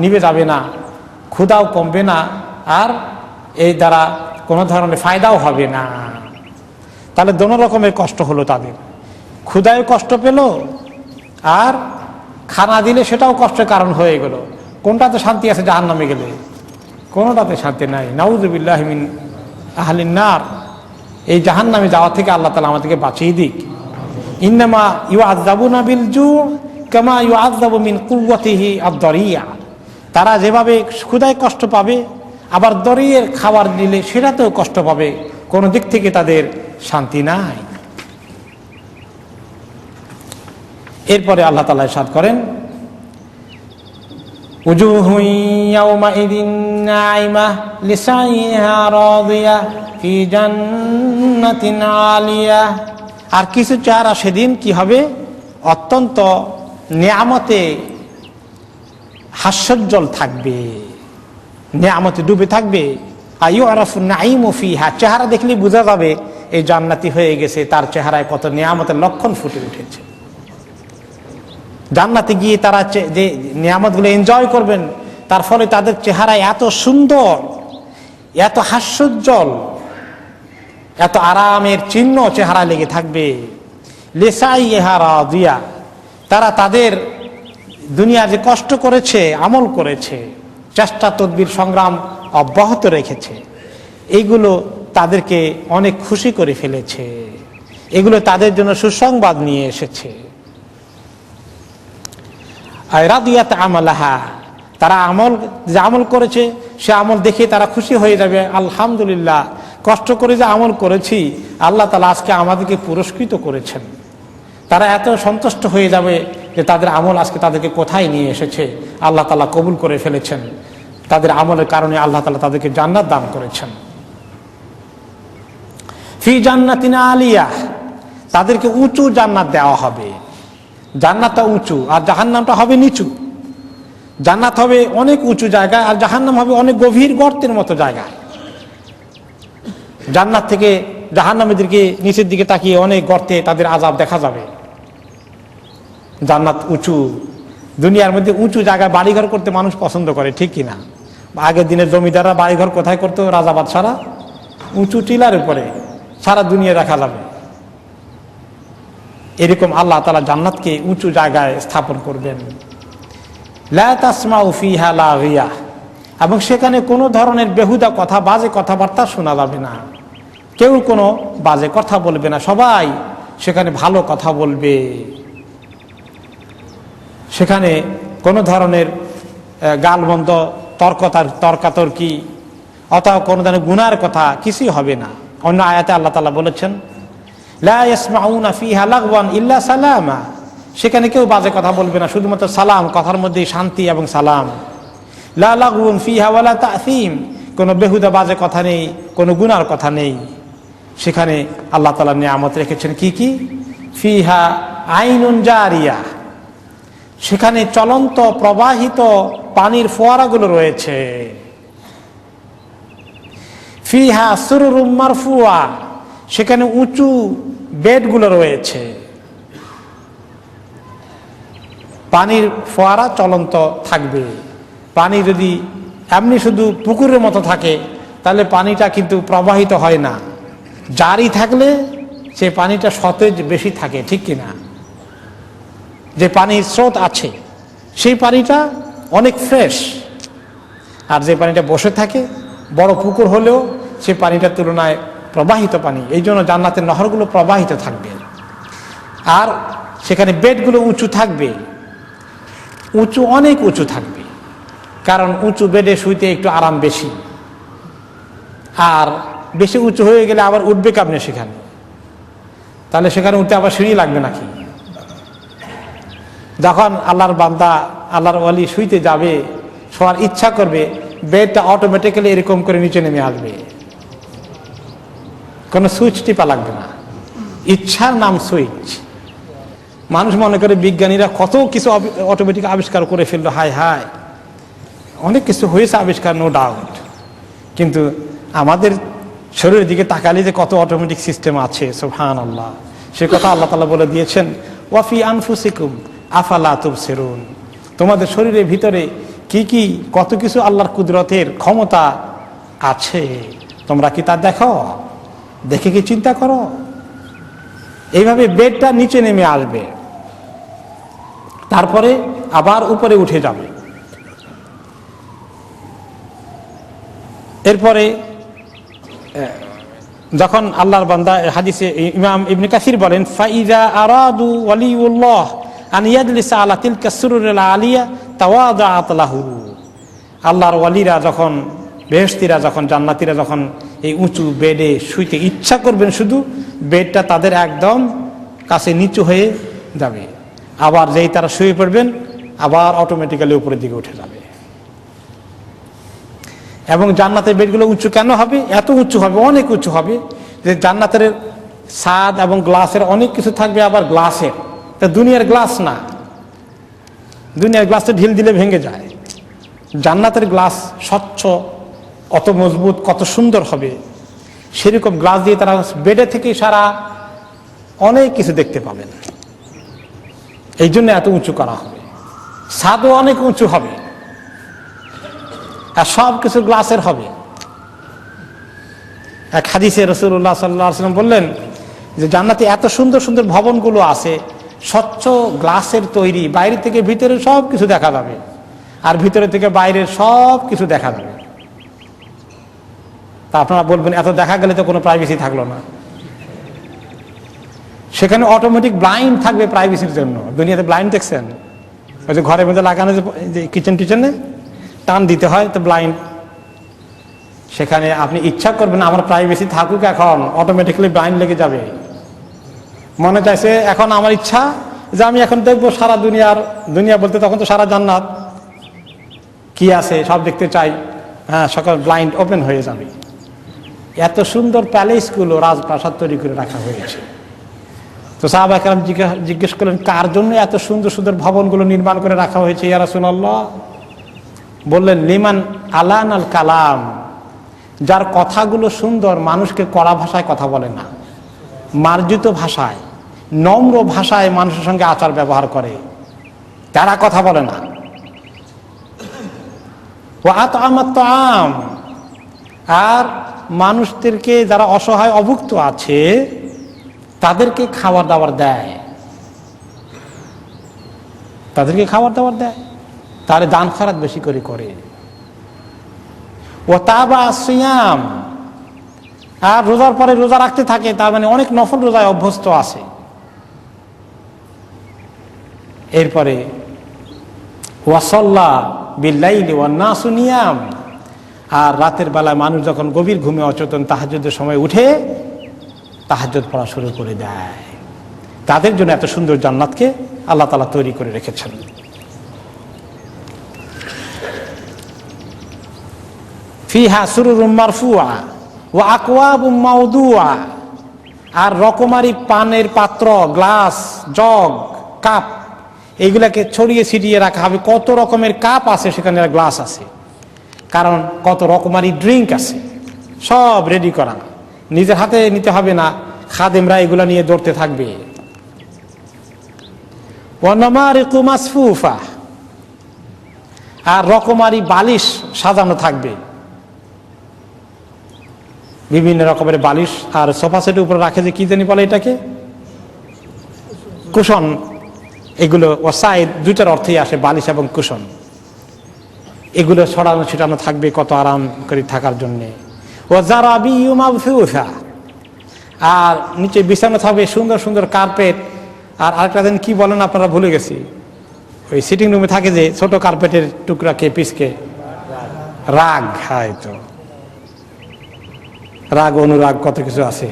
নিভে যাবে না, ক্ষুধাও কমবে না, আর এই দ্বারা কোনো ধরনের ফায়দাও হবে না। তাহলে দোনো রকমের কষ্ট হলো তাদের, ক্ষুধায় কষ্ট পেল, আর খানা দিলে সেটাও কষ্টের কারণ হয়ে গেল। কোনটাতে শান্তি আছে জাহান্নামে গেলে? কোনোটাতে শান্তি নাই। নাউযুবিল্লাহি মিন আহলিন নার। এই জাহান্নামে যাওয়া থেকে আল্লাহ তাআলা আমাদেরকে বাঁচিয়ে দিক। ইন্নামা ইউআযাবুনা বিল জু কামা ইউআযাবু মিন কুওয়াতিহি আদ-দারিয়া। তারা যেভাবে ক্ষুধায় কষ্ট পাবে, আবার দরিয়ের খাবার দিলে সেটাতেও কষ্ট পাবে। কোনো দিক থেকে তাদের শান্তি নাই। এরপরে আল্লাহ তাআলা ইরশাদ করেন, উজুহু ইয়াওমাইদিন নাঈমা লিসাইহা রাদিয়া ফি জান্নাতিন আলিয়া। আর কিছু চেহারা সেদিন কি হবে? অত্যন্ত নিয়ামতে হাস্যোজ্জ্বল থাকবে, নিয়ামতে ডুবে থাকবে। আইয়ুরাফু নাঈমু ফিহা, চেহারা দেখলে বোঝা যাবে এই জান্নাতি হয়ে গেছে, তার চেহারায় কত নিয়ামতের লক্ষণ ফুটে উঠেছে। জান্নাতে গিয়ে তারা যে নিয়ামতগুলো এনজয় করবেন, তার ফলে তাদের চেহারায় এত সুন্দর, এত হাস্যোজ্জ্বল, এত আরামের চিহ্ন চেহারা লেগে থাকবে। লিসাইহা রাদিয়া, তারা তাদের দুনিয়া যে কষ্ট করেছে, আমল করেছে, চেষ্টা তদবির সংগ্রাম অব্যাহত রেখেছে, এইগুলো তাদেরকে অনেক খুশি করে ফেলেছে, এগুলো তাদের জন্য সুসংবাদ নিয়ে এসেছে। রাদিয়াত আমালাহা, তারা যে আমল করেছে সে আমল দেখে তারা খুশি হয়ে যাবে। আলহামদুলিল্লাহ, কষ্ট করে যে আমল করেছি আল্লাহ তাআলা আজকে আমাদেরকে পুরস্কৃত করেছেন। তারা এত সন্তুষ্ট হয়ে যাবে যে তাদের আমল আজকে তাদেরকে কোথায় নিয়ে এসেছে, আল্লাহ তাআলা কবুল করে ফেলেছেন। তাদের আমলের কারণে আল্লাহ তাআলা তাদেরকে জান্নাত দান করেছেন। ফি জান্নাতিন আলিয়া, তাদেরকে উঁচু জান্নাত দেওয়া হবে। জান্নাতটা উঁচু আর জাহান্নামটা হবে নিচু। জান্নাত হবে অনেক উঁচু জায়গায়, আর জাহান্নাম হবে অনেক গভীর গর্তের মতো জায়গায়। জান্নাত থেকে জাহান্নামীদেরকে নিচের দিকে তাকিয়ে অনেক গর্তে তাদের আযাব দেখা যাবে। জান্নাত উঁচু, দুনিয়ার মধ্যে উঁচু জায়গায় বাড়িঘর করতে মানুষ পছন্দ করে, ঠিক কিনা? আগের দিনের জমিদাররা বাড়িঘর কোথায় করতো? রাজা বাদশারা উঁচু টিলার উপরে সারা দুনিয়া দেখা যাবে। এরকম আল্লাহ তাআলা জান্নাতকে উঁচু জায়গায় স্থাপন করবেন। লা তাসমাউ ফিহা লাগিয়া, এবং সেখানে কোনো ধরনের বেহুদা কথা, বাজে কথাবার্তা শোনা যাবে না। কেউ কোনো বাজে কথা বলবে না, সবাই সেখানে ভালো কথা বলবে। সেখানে কোনো ধরনের গালমন্দ, তর্কাতর্কি অথবা কোনো ধরনের গুনার কথা কিছুই হবে না। অন্য আয়াতে আল্লাহ তাআলা বলেছেন, লা ইয়াসমাউনা ফিহা লাগওয়ান ইল্লা সালামা, সেখানে কেউ বাজে কথা বলবে না, শুধুমাত্র সালাম, কথার মধ্যে শান্তি এবং সালাম। লা লাগওয়ান ফিহা ওয়ালা তা'সীম, কোনো বেহুদা বাজে কথা নেই, কোনো গুনার কথা নেই। সেখানে আল্লাহ তাআলা নিয়ামত রেখেছেন কি কি? ফিহা আইনুন জারিয়া, সেখানে চলন্ত প্রবাহিত পানির ফোয়ারাগুলো রয়েছে। ফিহা সুরুরুম মারফুয়া, সেখানে উঁচু বেডগুলো রয়েছে। পানির ফোয়ারা চলন্ত থাকবে। পানি যদি এমনি শুধু পুকুরের মতো থাকে তাহলে পানিটা কিন্তু প্রবাহিত হয় না। জারি থাকলে সে পানিটা সতেজ বেশি থাকে, ঠিক কিনা? যে পানির স্রোত আছে সেই পানিটা অনেক ফ্রেশ, আর যে পানিটা বসে থাকে বড় পুকুর হলেও সে পানিটার তুলনায় প্রবাহিত পানি। এই জন্য জান্নাতের নহরগুলো প্রবাহিত থাকবে। আর সেখানে বেডগুলো উঁচু থাকবে, উঁচু, অনেক উঁচু থাকবে, কারণ উঁচু বেডে শুইতে একটু আরাম বেশি। আর বেশি উঁচু হয়ে গেলে আবার উঠবে কেমনে সেখানে? তাহলে সেখানে উঠতে আবার সিঁড়ি লাগবে নাকি? যখন আল্লাহর বান্দা, আল্লাহর ওয়ালি শুইতে যাবে, শোয়ার ইচ্ছা করবে, বেডটা অটোমেটিক্যালি এরকম করে নিচে নেমে আসবে, কোনো সুইচ টিপা লাগবে না। ইচ্ছার নাম সুইচ। মানুষ মনে করে বিজ্ঞানীরা কত কিছু অটোমেটিক আবিষ্কার করে ফেললো, হায় হায়, অনেক কিছু হয়েছে আবিষ্কার, নো ডাউট, কিন্তু আমাদের শরীরের দিকে তাকালে যে কত অটোমেটিক সিস্টেম আছে, সুবহানাল্লাহ, সে কথা আল্লাহ তাআলা বলে দিয়েছেন, ওয়াফি আনফুসিকুম আফালা তুবসিরুন, তোমাদের শরীরের ভিতরে কি কি কত কিছু আল্লাহর কুদরতের ক্ষমতা আছে, তোমরা কি তা দেখো? দেখে কি চিন্তা করো? এইভাবে বেডটা নিচে নেমে আসবে, তারপরে আবার উপরে উঠে যাবে। এরপরে যখন আল্লাহর বান্দা, হাদিসে ইমাম ইবনে কাসির বলেন, ফাইজা আরাদু ওয়ালিউল্লাহ আন ইয়াজলিসা আলা তিলকা সুরুরিল আলিয়া তাওয়াদাআত লাহু, আল্লাহর ওয়ালিরা যখন, বেহেশতিরা যখন, জান্নাতীরা যখন এই উঁচু বেডে শুইতে ইচ্ছা করবেন, শুধু বেডটা তাদের একদম কাছে নিচু হয়ে যাবে, আবার যেই তারা শুয়ে পড়বেন আবার অটোমেটিক্যালি উপরের দিকে উঠে যাবে। এবং জান্নাতের বেডগুলো উঁচু কেন হবে? এত উঁচু হবে, অনেক উঁচু হবে, যে জান্নাতের ছাদ এবং গ্লাসের অনেক কিছু থাকবে, আবার গ্লাসের, তা দুনিয়ার গ্লাস না, দুনিয়ার গ্লাসে ঢিল দিলে ভেঙে যায়। জান্নাতের গ্লাস স্বচ্ছ, অত মজবুত, কত সুন্দর হবে, সেরকম গ্লাস দিয়ে তারা বেডে থেকে সারা অনেক কিছু দেখতে পাবেন। এই জন্য এত উঁচু করা হবে। ছাদও অনেক উঁচু হবে, আর সব কিছু গ্লাসের হবে। এক হাদিসে রাসূলুল্লাহ সাল্লাল্লাহু আলাইহি ওয়াসাল্লাম বললেন যে জান্নাতে এত সুন্দর সুন্দর ভবনগুলো আছে, স্বচ্ছ গ্লাসের তৈরি, বাইরে থেকে ভিতরে সব কিছু দেখা যাবে, আর ভিতরে থেকে বাইরের সব কিছু দেখা যাবে। তা আপনারা বলবেন, এত দেখা গেলে তো কোনো প্রাইভেসি থাকলো না। সেখানে অটোমেটিক ব্লাইন্ড থাকবে প্রাইভেসির জন্য। দুনিয়াতে ব্লাইন্ড দেখছেন? ওই যে ঘরের মধ্যে লাগানো, যে কিচেন টিচেনে টান দিতে হয় তো ব্লাইন্ড, সেখানে আপনি ইচ্ছা করবেন আমার প্রাইভেসি থাকুক, এখন অটোমেটিক্যালি ব্লাইন্ড লেগে যাবে। মনে চাইছে এখন আমার ইচ্ছা যে আমি এখন দেখবো সারা দুনিয়া বলতে তখন তো সারা জান্নাত কি আছে সব দেখতে চাই, হ্যাঁ, সকাল ব্লাইন্ড ওপেন হয়ে যাবে। এত সুন্দর প্যালেসগুলো, রাজপ্রাসাদ তৈরি করে রাখা হয়েছে। তো সাহাবা কেরাম জিজ্ঞেস করলেন, কার জন্য এত সুন্দর সুন্দর ভবনগুলো নির্মাণ করে রাখা হয়েছে ইয়া রাসূলুল্লাহ? বললেন, লিমান আলানাল কালাম, যার কথাগুলো সুন্দর, মানুষকে কড়া ভাষায় কথা বলে না, মার্জিত ভাষায়, নম্র ভাষায় মানুষের সঙ্গে আচার ব্যবহার করে, তারা কথা বলে না। আর মানুষদেরকে, যারা অসহায় অভুক্ত আছে, তাদেরকে খাবার দাবার দেয়, তাদেরকে খাবার দাবার দেয়, তাহলে দান খয়রাত বেশি করে করে। ও তাবা সিয়াম, আর রোজার পরে রোজা রাখতে থাকে, তার মানে অনেক নফল রোজায় অভ্যস্ত আছে। এরপরে ওয়াসাল্লা বিল্লাইলি ওয়ান নাসু নিয়াম, আর রাতের বেলায় মানুষ যখন গভীর ঘুমে অচেতন, তাহাজ্জুদের সময় উঠে তাহাজ্জুদ পড়া শুরু করে দেয়। তাদের জন্য এত সুন্দর জান্নাতকে আল্লাহ তাআলা তৈরি করে রেখেছেন। ফিহা সুরুরুম মারফুআ ওয়া আকওয়াবুম মাওদুআ, আর রকমারি পানের পাত্র, গ্লাস, জগ, কাপ, এইগুলাকে ছড়িয়ে ছিটিয়ে রাখা হবে। কত রকমের কাপ আছে সেখানে, গ্লাস আছে, কারণ কত রকমারি ড্রিঙ্ক আছে, সব রেডি করা, নিজের হাতে নিতে হবে না, খাদেমরা এগুলা নিয়ে দৌড়তে থাকবে। ওয়া নামারিকু মাসফুফা, আর রকমারি বালিশ সাজানো থাকবে, বিভিন্ন রকমের বালিশ। আর সোফা সেটের উপরে রাখে যে কি জানি বলে এটাকে, কুশন, এগুলো ওয়াসাইদ দুইটার অর্থেই আসে, বালিশ এবং কুশন। এগুলো ছড়ানো ছিটানো থাকবে কত আরাম করে থাকার জন্যে। ও জারাবিয়্যু মাবসুসা, আর নিচে বিছানো থাকবে সুন্দর সুন্দর কার্পেট। আর আরেকটা দিন কি বলেন আপনারা, ভুলে গেছি, ওই সিটিং রুমে থাকে যে ছোট কার্পেটের টুকরাকে পিসকে, রাগ, হয়তো রাগ, অনুরাগ, কত কিছু আছে,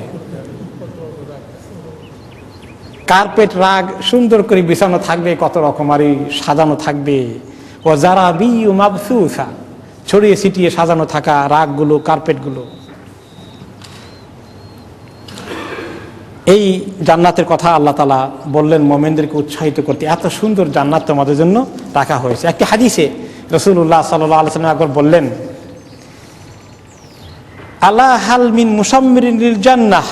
কার্পেট, রাগ সুন্দর করে বিছানো থাকবে, কত রকমারি সাজানো থাকবে। ও জারাবিয়্যু মাবসুসা, ছড়িয়ে ছিটিয়ে সাজানো থাকা রাগগুলো, কার্পেটগুলো। এই জান্নাতের কথা আল্লাহ তাআলা বললেন মুমিনদেরকে উৎসাহিত করতে, এত সুন্দর জান্নাত তোমাদের জন্য রাখা হয়েছে। একটি হাদিসে রাসূলুল্লাহ সাল্লাল্লাহু আলাইহি ওয়াসাল্লাম একবার বললেন, আলা হাল মিন মুসাম্মিরিন লিল জান্নাহ,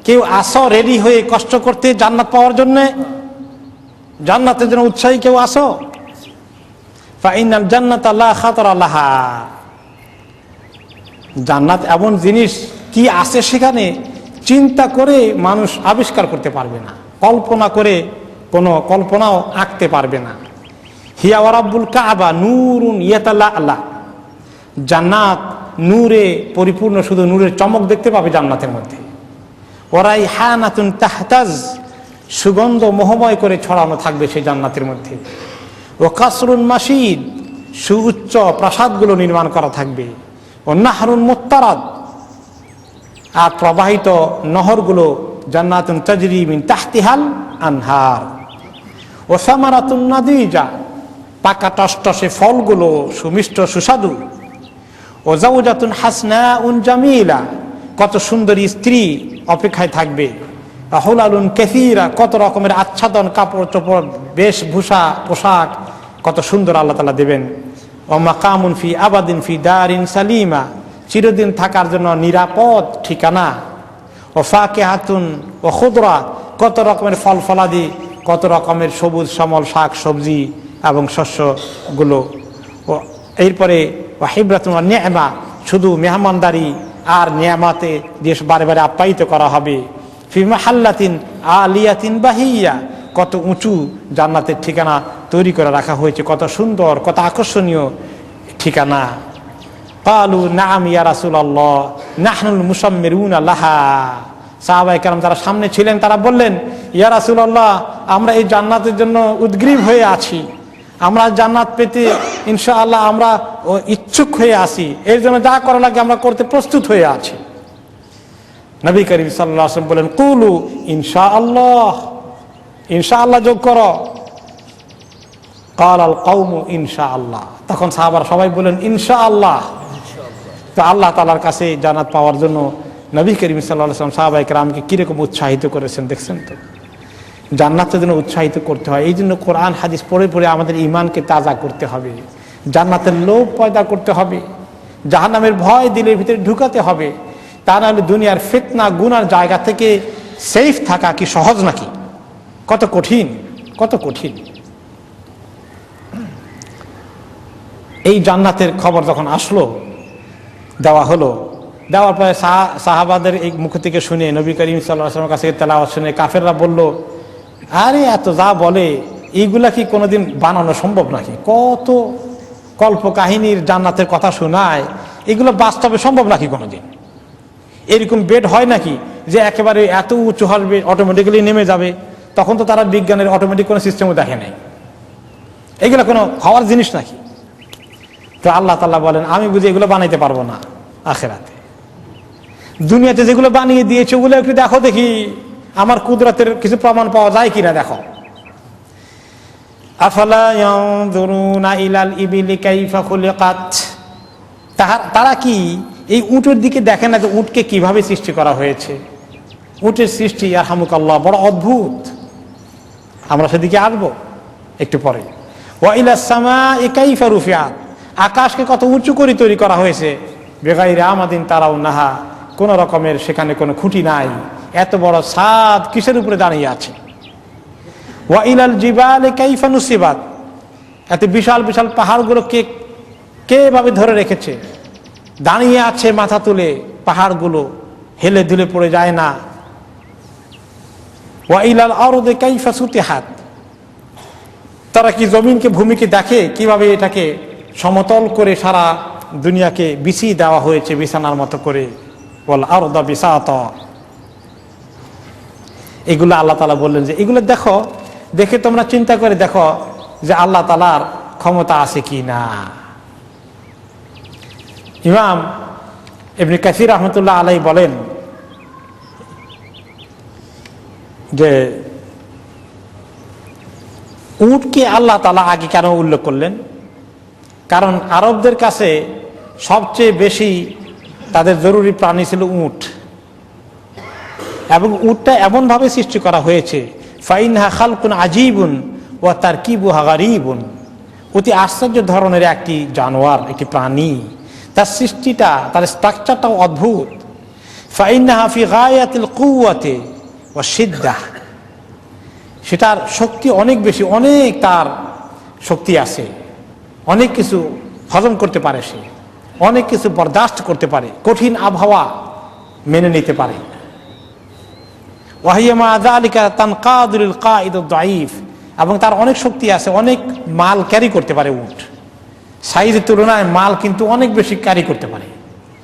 কেউ আসো রেডি হয়ে কষ্ট করতে জান্নাত পাওয়ার জন্য, জান্নাতের জন্য উৎসাহী কেউ আসো। ফাইনাল জান্নাতা লা খাতারা লাহা, জান্নাত এমন জিনিস কি আছে সেখানে চিন্তা করে মানুষ আবিষ্কার করতে পারবে না, কল্পনা করে কোনো কল্পনাও আঁকতে পারবে না। হিয়া ওয়া রাব্বুল কাবা নূরুন ইয়াতালাআলা, জান্নাত নূরে পরিপূর্ণ, শুধু নূরের চমক দেখতে পাবে জান্নাতের মধ্যে। ওয়া রাইহানাতুন তাহতাজ, সুগন্ধ মোহময় করে ছড়ানো থাকবে সেই জান্নাতের মধ্যে। ও কাসরুন মাসিদ, সুউচ্চ প্রাসাদগুলো নির্মাণ করা থাকবে। ও নাহরুন মুত্তারাদ, আর প্রবাহিত নহরগুলো, জান্নাতুন তাজরি মিন তাহতিহাল আনহার। ও সামারাতুন নাদিজা, পাকা টসটসে ফলগুলো সুমিষ্ট সুস্বাদু। ও জাওজাতুন হাসনাউন জামিলা, কত সুন্দরী স্ত্রী অপেক্ষায় থাকবে। হুলালুন কাসীরা, কত রকমের আচ্ছাদন, কাপড় চোপড়, বেশভূষা, পোশাক কত সুন্দর আল্লাহ তাআলা দেবেন। ও মাকামুন ফি আবাদিন ফি দারিন সালিমা, চিরদিন থাকার জন্য নিরাপদ ঠিকানা। ও ফাকিহাতুন ও খুদরা, কত রকমের ফল ফলাদি, কত রকমের সবুজ শ্যামল শাক সবজি এবং শস্যগুলো। ও এরপরে ও হিবরাতুন ওয়া নি'মা, শুধু মেহমানদারি আর নিয়ামাতে দিয়ে বারে বারে আপ্যায়িত করা হবে। ফি মাহাল্লাতিন আলিয়াতিন বাহিয়া, কত উঁচু জান্নাতের ঠিকানা তৈরি করে রাখা হয়েছে, কত সুন্দর, কত আকর্ষণীয় ঠিকানা। ক্বালু নাআম ইয়া রাসূলুল্লাহ নাহনুল মুসাম্মিরুনা লাহা, সাহাবায়ে কেরাম যারা সামনে ছিলেন তারা বললেন, ইয়া রাসূলুল্লাহ, আমরা এই জান্নাতের জন্য উদ্গ্রীব হয়ে আছি, আমরা জান্নাত পেতে ইনশাআল্লাহ আমরা ইচ্ছুক হয়ে আছি, এর জন্য যা করা লাগে আমরা করতে প্রস্তুত হয়ে আছি। নবী করিম সাল্লাল্লাহু আলাইহি ওয়াসাল্লাম বলেন, কুলু ইনশাআল্লাহ, ইনশাআল্লাহ যোগ করো। ক্বালাল কওমু ইনশাআল্লাহ, তখন সাহাবারা সবাই বলেন ইনশাআল্লাহ। তো আল্লাহ তাআলার কাছে জান্নাত পাওয়ার জন্য নবী করিম সাল্লাল্লাহু আলাইহি ওয়াসাল্লাম সাহাবায়ে কেরামকে কিরকম উৎসাহিত করেছেন দেখছেন তো। জান্নাতের জন্য উৎসাহিত করতে হয়, এই জন্য কোরআন হাদিস পড়ে পড়ে আমাদের ঈমানকে তাজা করতে হবে, জান্নাতের লোভ পয়দা করতে হবে, জাহান্নামের ভয় দিলের ভিতরে ঢুকাতে হবে, তা নাহলে দুনিয়ার ফিতনা গুনার জায়গা থেকে সেফ থাকা কি সহজ নাকি? কত কঠিন, কত কঠিন। এই জান্নাতের খবর যখন আসলো, দেওয়া হলো, দেওয়ার পরে সাহাবাদের এই মুখ থেকে শুনে, নবী করিম সাল্লাল্লাহু আলাইহি ওয়াসাল্লামের কাছে তেলাওয়াত শুনে কাফেররা বলল, আরে এত যা বলে এইগুলা কি কোনোদিন বানানো সম্ভব নাকি? কত কল্প কাহিনীর জান্নাতের কথা শোনায়, এগুলো বাস্তবে সম্ভব নাকি কোনোদিন? এরকম বেড হয় নাকি যে একেবারে এত উঁচু হবে অটোমেটিক্যালি নেমে যাবে? তখন তো তারা বিজ্ঞানের অটোমেটিক কোনো সিস্টেমও দেখে নাই। এগুলো কোনো হওয়ার জিনিস নাকি? তো আল্লাহ তাআলা বলেন, আমি বুঝি এগুলো বানাইতে পারবো না আখিরাতে। দুনিয়াতে যেগুলো বানিয়ে দিয়েছে ওগুলো একটু দেখো দেখি, আমার কুদরতের কিছু প্রমাণ পাওয়া যায় কিনা দেখো। আফালা ইয়ানজুরুনা ইলাল ইবিলি কাইফা খুলিকাত, তারা কি এই উটের দিকে দেখে না যে উটকে কিভাবে সৃষ্টি করা হয়েছে? উটের সৃষ্টি ইয়ারহামুকাল্লাহ বড় অদ্ভুত। আমরা সেদিকে আসবো একটু পরে। ওয়া ইলাস সামাই কাইফা রুফিআত, আকাশকে কত উঁচু করে তৈরি করা হয়েছে। বেগাইরি আমাদিন তারাউনাহা, কোন রকমের সেখানে কোনো খুঁটি নাই, এত বড় ছাদ কিসের উপরে দাঁড়িয়ে আছে। ওয়া ইলাল জিবালি কাইফা নুসিবাত, এত বিশাল বিশাল পাহাড়গুলো কে ভাবে ধরে রেখেছে, দাঁড়িয়ে আছে মাথা তুলে, পাহাড়গুলো হেলে দুলে পড়ে যায় না। ওয়া ইলাল আরদি কাইফা সুতিহাত, তারা কি জমিনকে ভূমিকে দেখে কিভাবে এটাকে সমতল করে সারা দুনিয়াকে বিছিয়ে দেওয়া হয়েছে বিছানার মতো করে। ওয়াল আরদা বিসাতা, এগুলো আল্লাহ তাআলা বললেন যে এগুলো দেখো, দেখে তোমরা চিন্তা করে দেখো যে আল্লাহ তাআলার ক্ষমতা আছে কি না। ইমাম ইবনে কাসির রাহমাতুল্লাহ আলাইহি বলেন যে উটকে আল্লাহ তাআলা আগে কেন উল্লেখ করলেন? কারণ আরবদের কাছে সবচেয়ে বেশি তাদের জরুরি প্রাণী ছিল উট, এবং উটটা এমনভাবে সৃষ্টি করা হয়েছে, ফাইনহা খালকুন আজীবুন ওয়া তারকিবুহা গারীবুন, অতি আশ্চর্য ধরনের একটি জানোয়ার, একটি প্রাণী। তার সৃষ্টিটা, তার স্ট্রাকচারটাও অদ্ভুত। ফাইনহা ফি গায়াতিল কুওয়াতি ওয়া শিদ্দাহ, সেটার শক্তি অনেক বেশি, অনেক তার শক্তি আছে, অনেক কিছু হজম করতে পারে, সে অনেক কিছু বরদাস্ত করতে পারে, কঠিন আবহাওয়া মেনে নিতে পারে। ওয়াহিয়া মা যালিকা তানকাদুল কাঈদ আদ-দাঈফ, এবং তার অনেক শক্তি আছে, অনেক মাল ক্যারি করতে পারে উট, সাইজের তুলনায় মাল কিন্তু অনেক বেশি ক্যারি করতে পারে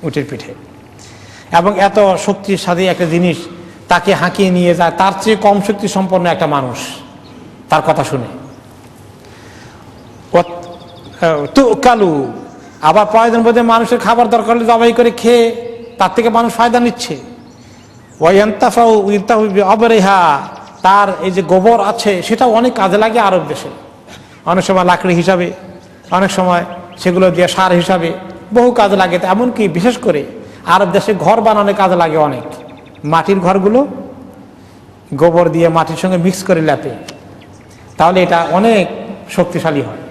উটের পিঠে। এবং এত শক্তির সাথে একটা জিনিস তাকে হাঁকিয়ে নিয়ে যায়, তার চেয়ে কম শক্তি সম্পন্ন একটা মানুষ তার কথা শুনে। তুকালু, আবার প্রয়োজন বোধে মানুষের খাবার দরকার হলে জবাই করে খেয়ে তার থেকে মানুষ ফায়দা নিচ্ছে। ওয়ায়ান্তাফাউ ইরতাহু বিআবরিহা, তার এই যে গোবর আছে সেটাও অনেক কাজে লাগে আরব দেশে, অনেক সময় লাকড়ি হিসাবে, অনেক সময় সেগুলো দিয়ে সার হিসাবে বহু কাজে লাগে। এমনকি বিশেষ করে আরব দেশে ঘর বানানোর কাজে লাগে অনেক, মাটির ঘরগুলো গোবর দিয়ে মাটির সঙ্গে মিক্স করে লেপে, তাহলে এটা অনেক শক্তিশালী হয়,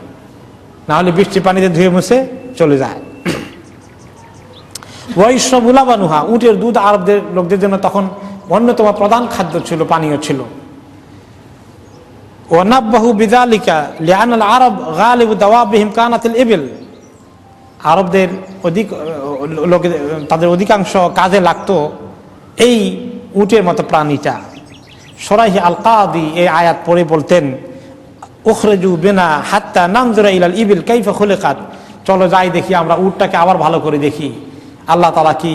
নাহলে বৃষ্টির পানিতে ধুয়ে মুছে চলে যায়। ওয়াইশরাবু লাবানুহা, উটের দুধ আরবদের লোকদের জন্য তখন অন্যতম প্রধান খাদ্য ছিল, পানীয় ছিল। ওয়ানাব্বাহু বিযালিকা লিআনাল আরব গালিবু দাওয়াবিহিম কানাতিল ইবিল, আরবদের তাদের অধিকাংশ কাজে লাগতো এই উটের মতো প্রাণীটা। শরাইহ আল কাদি এই আয়াত পড়ে বলতেন, উখরিজু বিনা হাত্তা নানজুরা ইলাল ইবিল কাইফা খুলিকাত, চলো যাই দেখি আমরা উটটাকে আবার ভালো করে দেখি আল্লাহ তাআলা কি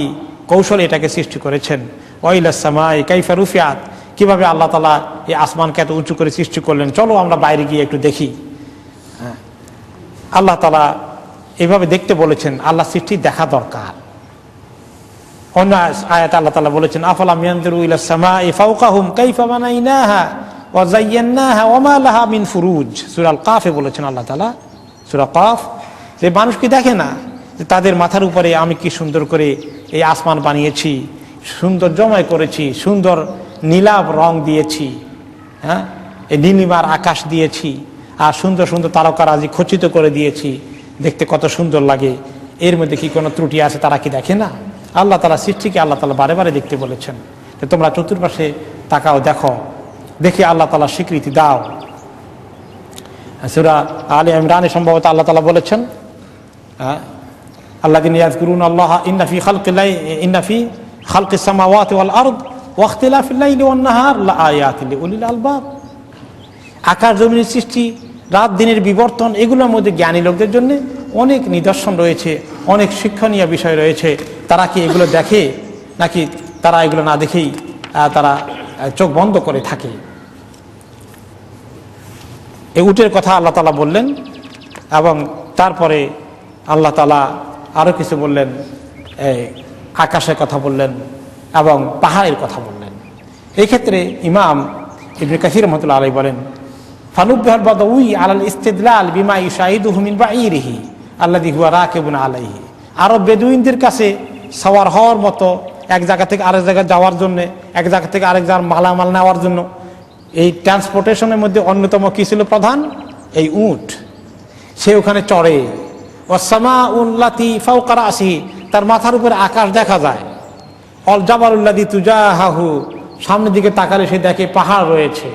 কৌশলে এটাকে সৃষ্টি করেছেন। ওয়াইলাস সামাই কাইফা রুফিআত, কিভাবে আল্লাহ তাআলা এই আসমানকে এত উঁচু করে সৃষ্টি করলেন, চলো আমরা বাইরে গিয়ে একটু দেখি। আল্লাহ তাআলা এইভাবে দেখতে বলেছেন, আল্লাহ সৃষ্টি দেখা দরকার। অন্য আয়াতে আল্লাহ তাআলা বলেছেন, আফালাম ইয়ানজুরু ইলাস সামাই ফাওকাহুম কাইফা বানাইনাহা ওয়া যায়্যানাহা ওয়া মা লাহা মিন ফুরুজ, সূরা আল কাফে বলেছেন আল্লাহ তাআলা, সূরা কাফ, যে মানুষ কি দেখে না যে তাদের মাথার উপরে আমি কি সুন্দর করে এই আসমান বানিয়েছি, সুন্দর জমায় করেছি, সুন্দর নীলাভ রং দিয়েছি, হ্যাঁ, এই নীলিমার আকাশ দিয়েছি, আর সুন্দর সুন্দর তারকারাজি খচিত করে দিয়েছি, দেখতে কত সুন্দর লাগে। এর মধ্যে কি কোনো ত্রুটি আছে তারা কি দেখে না? আল্লাহ তাআলা সৃষ্টিকে আল্লাহ তাআলা বারে বারে দেখতে বলেছেন যে তোমরা চতুর্পাশে তাকাও, দেখো, দেখে আল্লাহ তাআলা স্বীকৃতি দাও। সূরা আলে ইমরানে সম্ভবত আল্লাহ তাআলা বলেছেন, আল্লাযীনা ইয়াযকুরুনা আল্লাহা ইন্না ফি খালকিস সামাওয়াতি ওয়াল আরদ ওয়া ইখতিলাফিল লাইলি ওয়ান নাহার লাআয়াতিন লিউলিল আলবাব। আকাশ জমিনের সৃষ্টি, রাত দিনের বিবর্তন, এগুলোর মধ্যে জ্ঞানী লোকদের জন্য অনেক নিদর্শন রয়েছে, অনেক শিক্ষণীয় বিষয় রয়েছে। তারা কি এগুলো দেখে, নাকি তারা এগুলো না দেখেই তারা চোখ বন্ধ করে থাকে? এই উটের কথা আল্লাহ তাআলা বললেন, এবং তারপরে আল্লাহ তাআলা আরও কিছু বললেন, আকাশের কথা বললেন এবং পাহাড়ের কথা বললেন। এই ক্ষেত্রে ইমাম ইবনে কাসির রাহমাতুল্লাহ আলাইহি বলেন, ফানুব্বিহাল বাদাউই আলাল ইস্তিদলাল বিমা ইউশাহিদুহু মিন বাঈরিহি আল্লাযী হুয়া রাকিবুন আলাইহি। আরব বেদুইনদের কাছে সওয়ার হওয়ার মতো, এক জায়গা থেকে আরেক জায়গায় যাওয়ার জন্য, এক জায়গা থেকে আরেক জায়গার মালামাল নেওয়ার জন্য এই ট্রান্সপোর্টেশনের মধ্যে অন্যতম কি ছিল প্রধান? এই উট। সে ওখানে চড়ে। ওয়াসসামাউল্লাতী ফাওকা রাসিহি, তার মাথার উপরে আকাশ দেখা যায়। অল জাবালুল্লাযী তুজাহাহু, সামনের দিকে তাকালে সে দেখে পাহাড় রয়েছে।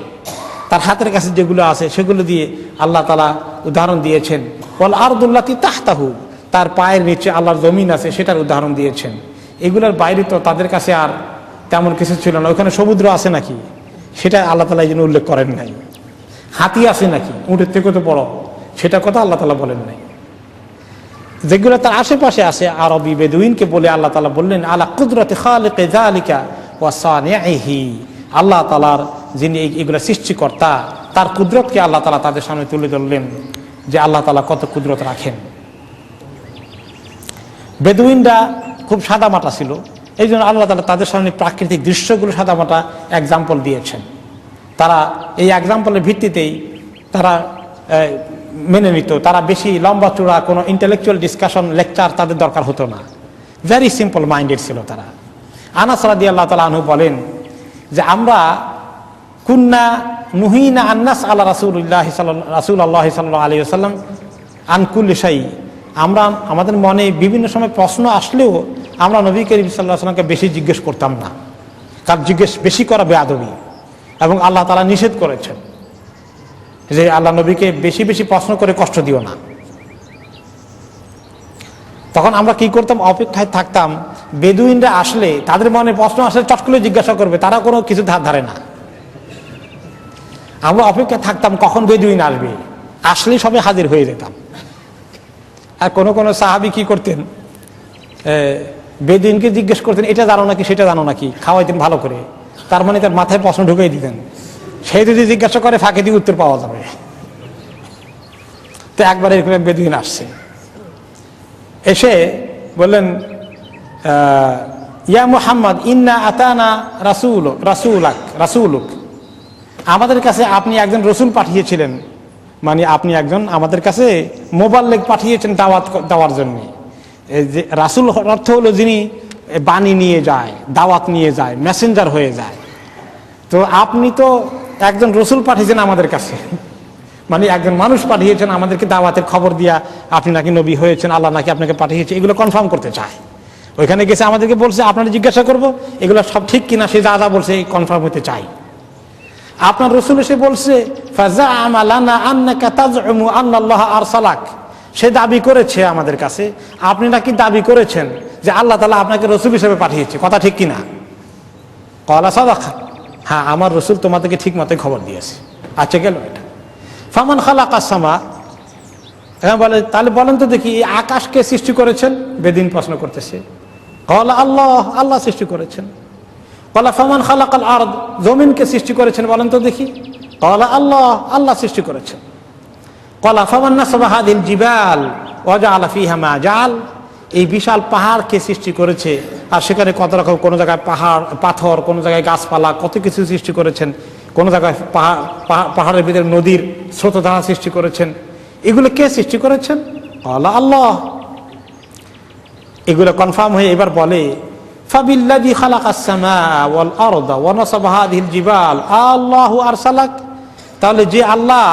তার হাতের কাছে যেগুলো আছে সেগুলো দিয়ে আল্লাহ তাআলা উদাহরণ দিয়েছেন। ওয়াল আরদুল্লাতী তাহতাহু, তার পায়ের নিচে আল্লাহর জমিন আছে, সেটার উদাহরণ দিয়েছেন। এগুলোর বাইরে তো তাদের কাছে আর তেমন কিছু ছিল না। ওখানে সমুদ্র আছে নাকি সেটা আল্লাহ তাআলা এই জন্য উল্লেখ করেন নাই। হাতি আছে নাকি উটের থেকে তো বড়, সেটা কথা আল্লাহ তাআলা বলেন নাই। যেগুলো তার আশেপাশে আছে আরবি বেদুইনকে বলে আল্লাহ তাআলা বললেন, আলা কুদরতি খালিকি যালিকা ওয়া সানিহি, আল্লাহ তাআলার যিনি এগুলো সৃষ্টিকর্তা, তার কুদরতকে আল্লাহ তাআলা তাদের সামনে তুলে ধরলেন যে আল্লাহ তাআলা কত কুদরত রাখেন। বেদুইনরা খুব সাদামাটা ছিল, এই জন্য আল্লাহ তাআলা তাদের সামনে প্রাকৃতিক দৃশ্যগুলো সাদামাটা এক্সাম্পল দিয়েছেন। তারা এই এক্সাম্পলের ভিত্তিতেই তারা মেনে নিত। তারা বেশি লম্বা চূড়া কোনো ইন্টেলেকচুয়াল ডিসকাশন, লেকচার তাদের দরকার হতো না। ভেরি সিম্পল মাইন্ডেড ছিল তারা। আনাস রাদিয়াল্লাহু তাআলা আনহু বলেন যে আমরা কুন্না নুহিনা আন্নাস আলা রাসূলুল্লাহ সাল্লাল্লাহু আলাইহি ওয়াসাল্লাম আন কুল্লি শাই, আমরা আমাদের মনে বিভিন্ন সময় প্রশ্ন আসলেও আমরা নবী করিম সাল্লাল্লাহু আলাইহি ওয়াসাল্লামকে বেশি জিজ্ঞেস করতাম না, কারণ জিজ্ঞেস বেশি করা বেয়াদবি, এবং আল্লাহ তাআলা নিষেধ করেছেন যে আল্লাহ নবীকে বেশি বেশি প্রশ্ন করে কষ্ট দিও না। তখন আমরা কি করতাম? অপেক্ষায় থাকতাম। বেদুইনরা আসলে, তাদের মনে প্রশ্ন আসলে চট করে জিজ্ঞাসা করবে, তারা কোনো কিছু ধারে না। আমরা অপেক্ষায় থাকতাম কখন বেদুইন আসবে, আসলেই সবে হাজির হয়ে যেতাম। আর কোনো কোনো সাহাবী কি করতেন, বেদুইনকে জিজ্ঞেস করতেন, এটা জানো নাকি সেটা জানো নাকি, খাওয়াইতেন ভালো করে। তার মানে তার মাথায় প্রশ্ন ঢুকিয়ে দিতেন, সে যদি জিজ্ঞাসা করে ফাঁকে দিয়ে উত্তর পাওয়া যাবে। তো একবার এরকম বেদুইন আসছে, এসে বললেন, ইয়া মুহাম্মদ ইন্না আতানা রাসূলুক, আমাদের কাছে আপনি একজন রসুল পাঠিয়েছিলেন, মানে আপনি একজন আমাদের কাছে মোবাল্লেগ পাঠিয়েছেন দাওয়াত দেওয়ার জন্য। যে রাসূল অর্থ হলো যিনি বাণী নিয়ে যায়, দাওয়াত নিয়ে যায়, মেসেঞ্জার হয়ে যায়। তো আপনি তো একজন রসুল পাঠিয়েছেন আমাদের কাছে, মানে একজন মানুষ পাঠিয়েছেন আমাদেরকে দাওয়াতের খবর দিয়া আপনি নাকি নবী হয়েছেন, আল্লাহ নাকি আপনাকে পাঠিয়েছে, এগুলো কনফার্ম করতে চায়। ওইখানে গেছে আমাদেরকে বলছে আপনারা জিজ্ঞাসা করবো এগুলো সব ঠিক কিনা, সে যা যা বলছে কনফার্ম হতে চাই। আপনার রসুল এসে বলছে ফাযাআমা লানা আন্নাকা তাযউমু আন্নাল্লাহ আরসালাক, সে দাবি করেছে আমাদের কাছে আপনি নাকি দাবি করেছেন যে আল্লাহ তাআলা আপনাকে রসুল হিসেবে পাঠিয়েছে, কথা ঠিক কিনা? ক্বালা সাদাকা, হ্যাঁ আমার রসুল তোমাদেরকে ঠিক মতোই খবর দিয়েছে। আচ্ছা গেল এটা। ফামান খালাকাস সামা, এখন বলে তাহলে বলেন তো দেখি এই আকাশকে সৃষ্টি করেছেন? বেদিন প্রশ্ন করতেছে। ক্বালা আল্লাহ, আল্লাহ সৃষ্টি করেছেন। ক্বালা ফামান খালাকাল আরদ, জমিনকে সৃষ্টি করেছেন বলেন তো দেখি? ক্বালা আল্লাহ, আল্লাহ সৃষ্টি করেছেন। ক্বালা ফামান নাসাবা হাযিল জিবাল ওয়া জাআলা ফীহা মা জাআল, এই বিশাল পাহাড়কে সৃষ্টি করেছে, আর সেখানে কত রকম, কোন জায়গায় পাহাড় পাথর, কোন জায়গায় গাছপালা, কত কিছু সৃষ্টি করেছেন। কোন জায়গায় পাহাড়ের ভিতরে নদীর স্রোতধারা সৃষ্টি করেছেন। এগুলো কে সৃষ্টি করেছেন? আল্লাহ, আল্লাহ। এগুলো কনফার্ম হয়ে এবার বলে ফাবিল্লাযী খালাকাস সামাআ ওয়াল আরদা ওয়া নাসাবা হাযিল জিবাল আল্লাহু আরসালাক, তাহলে যে আল্লাহ,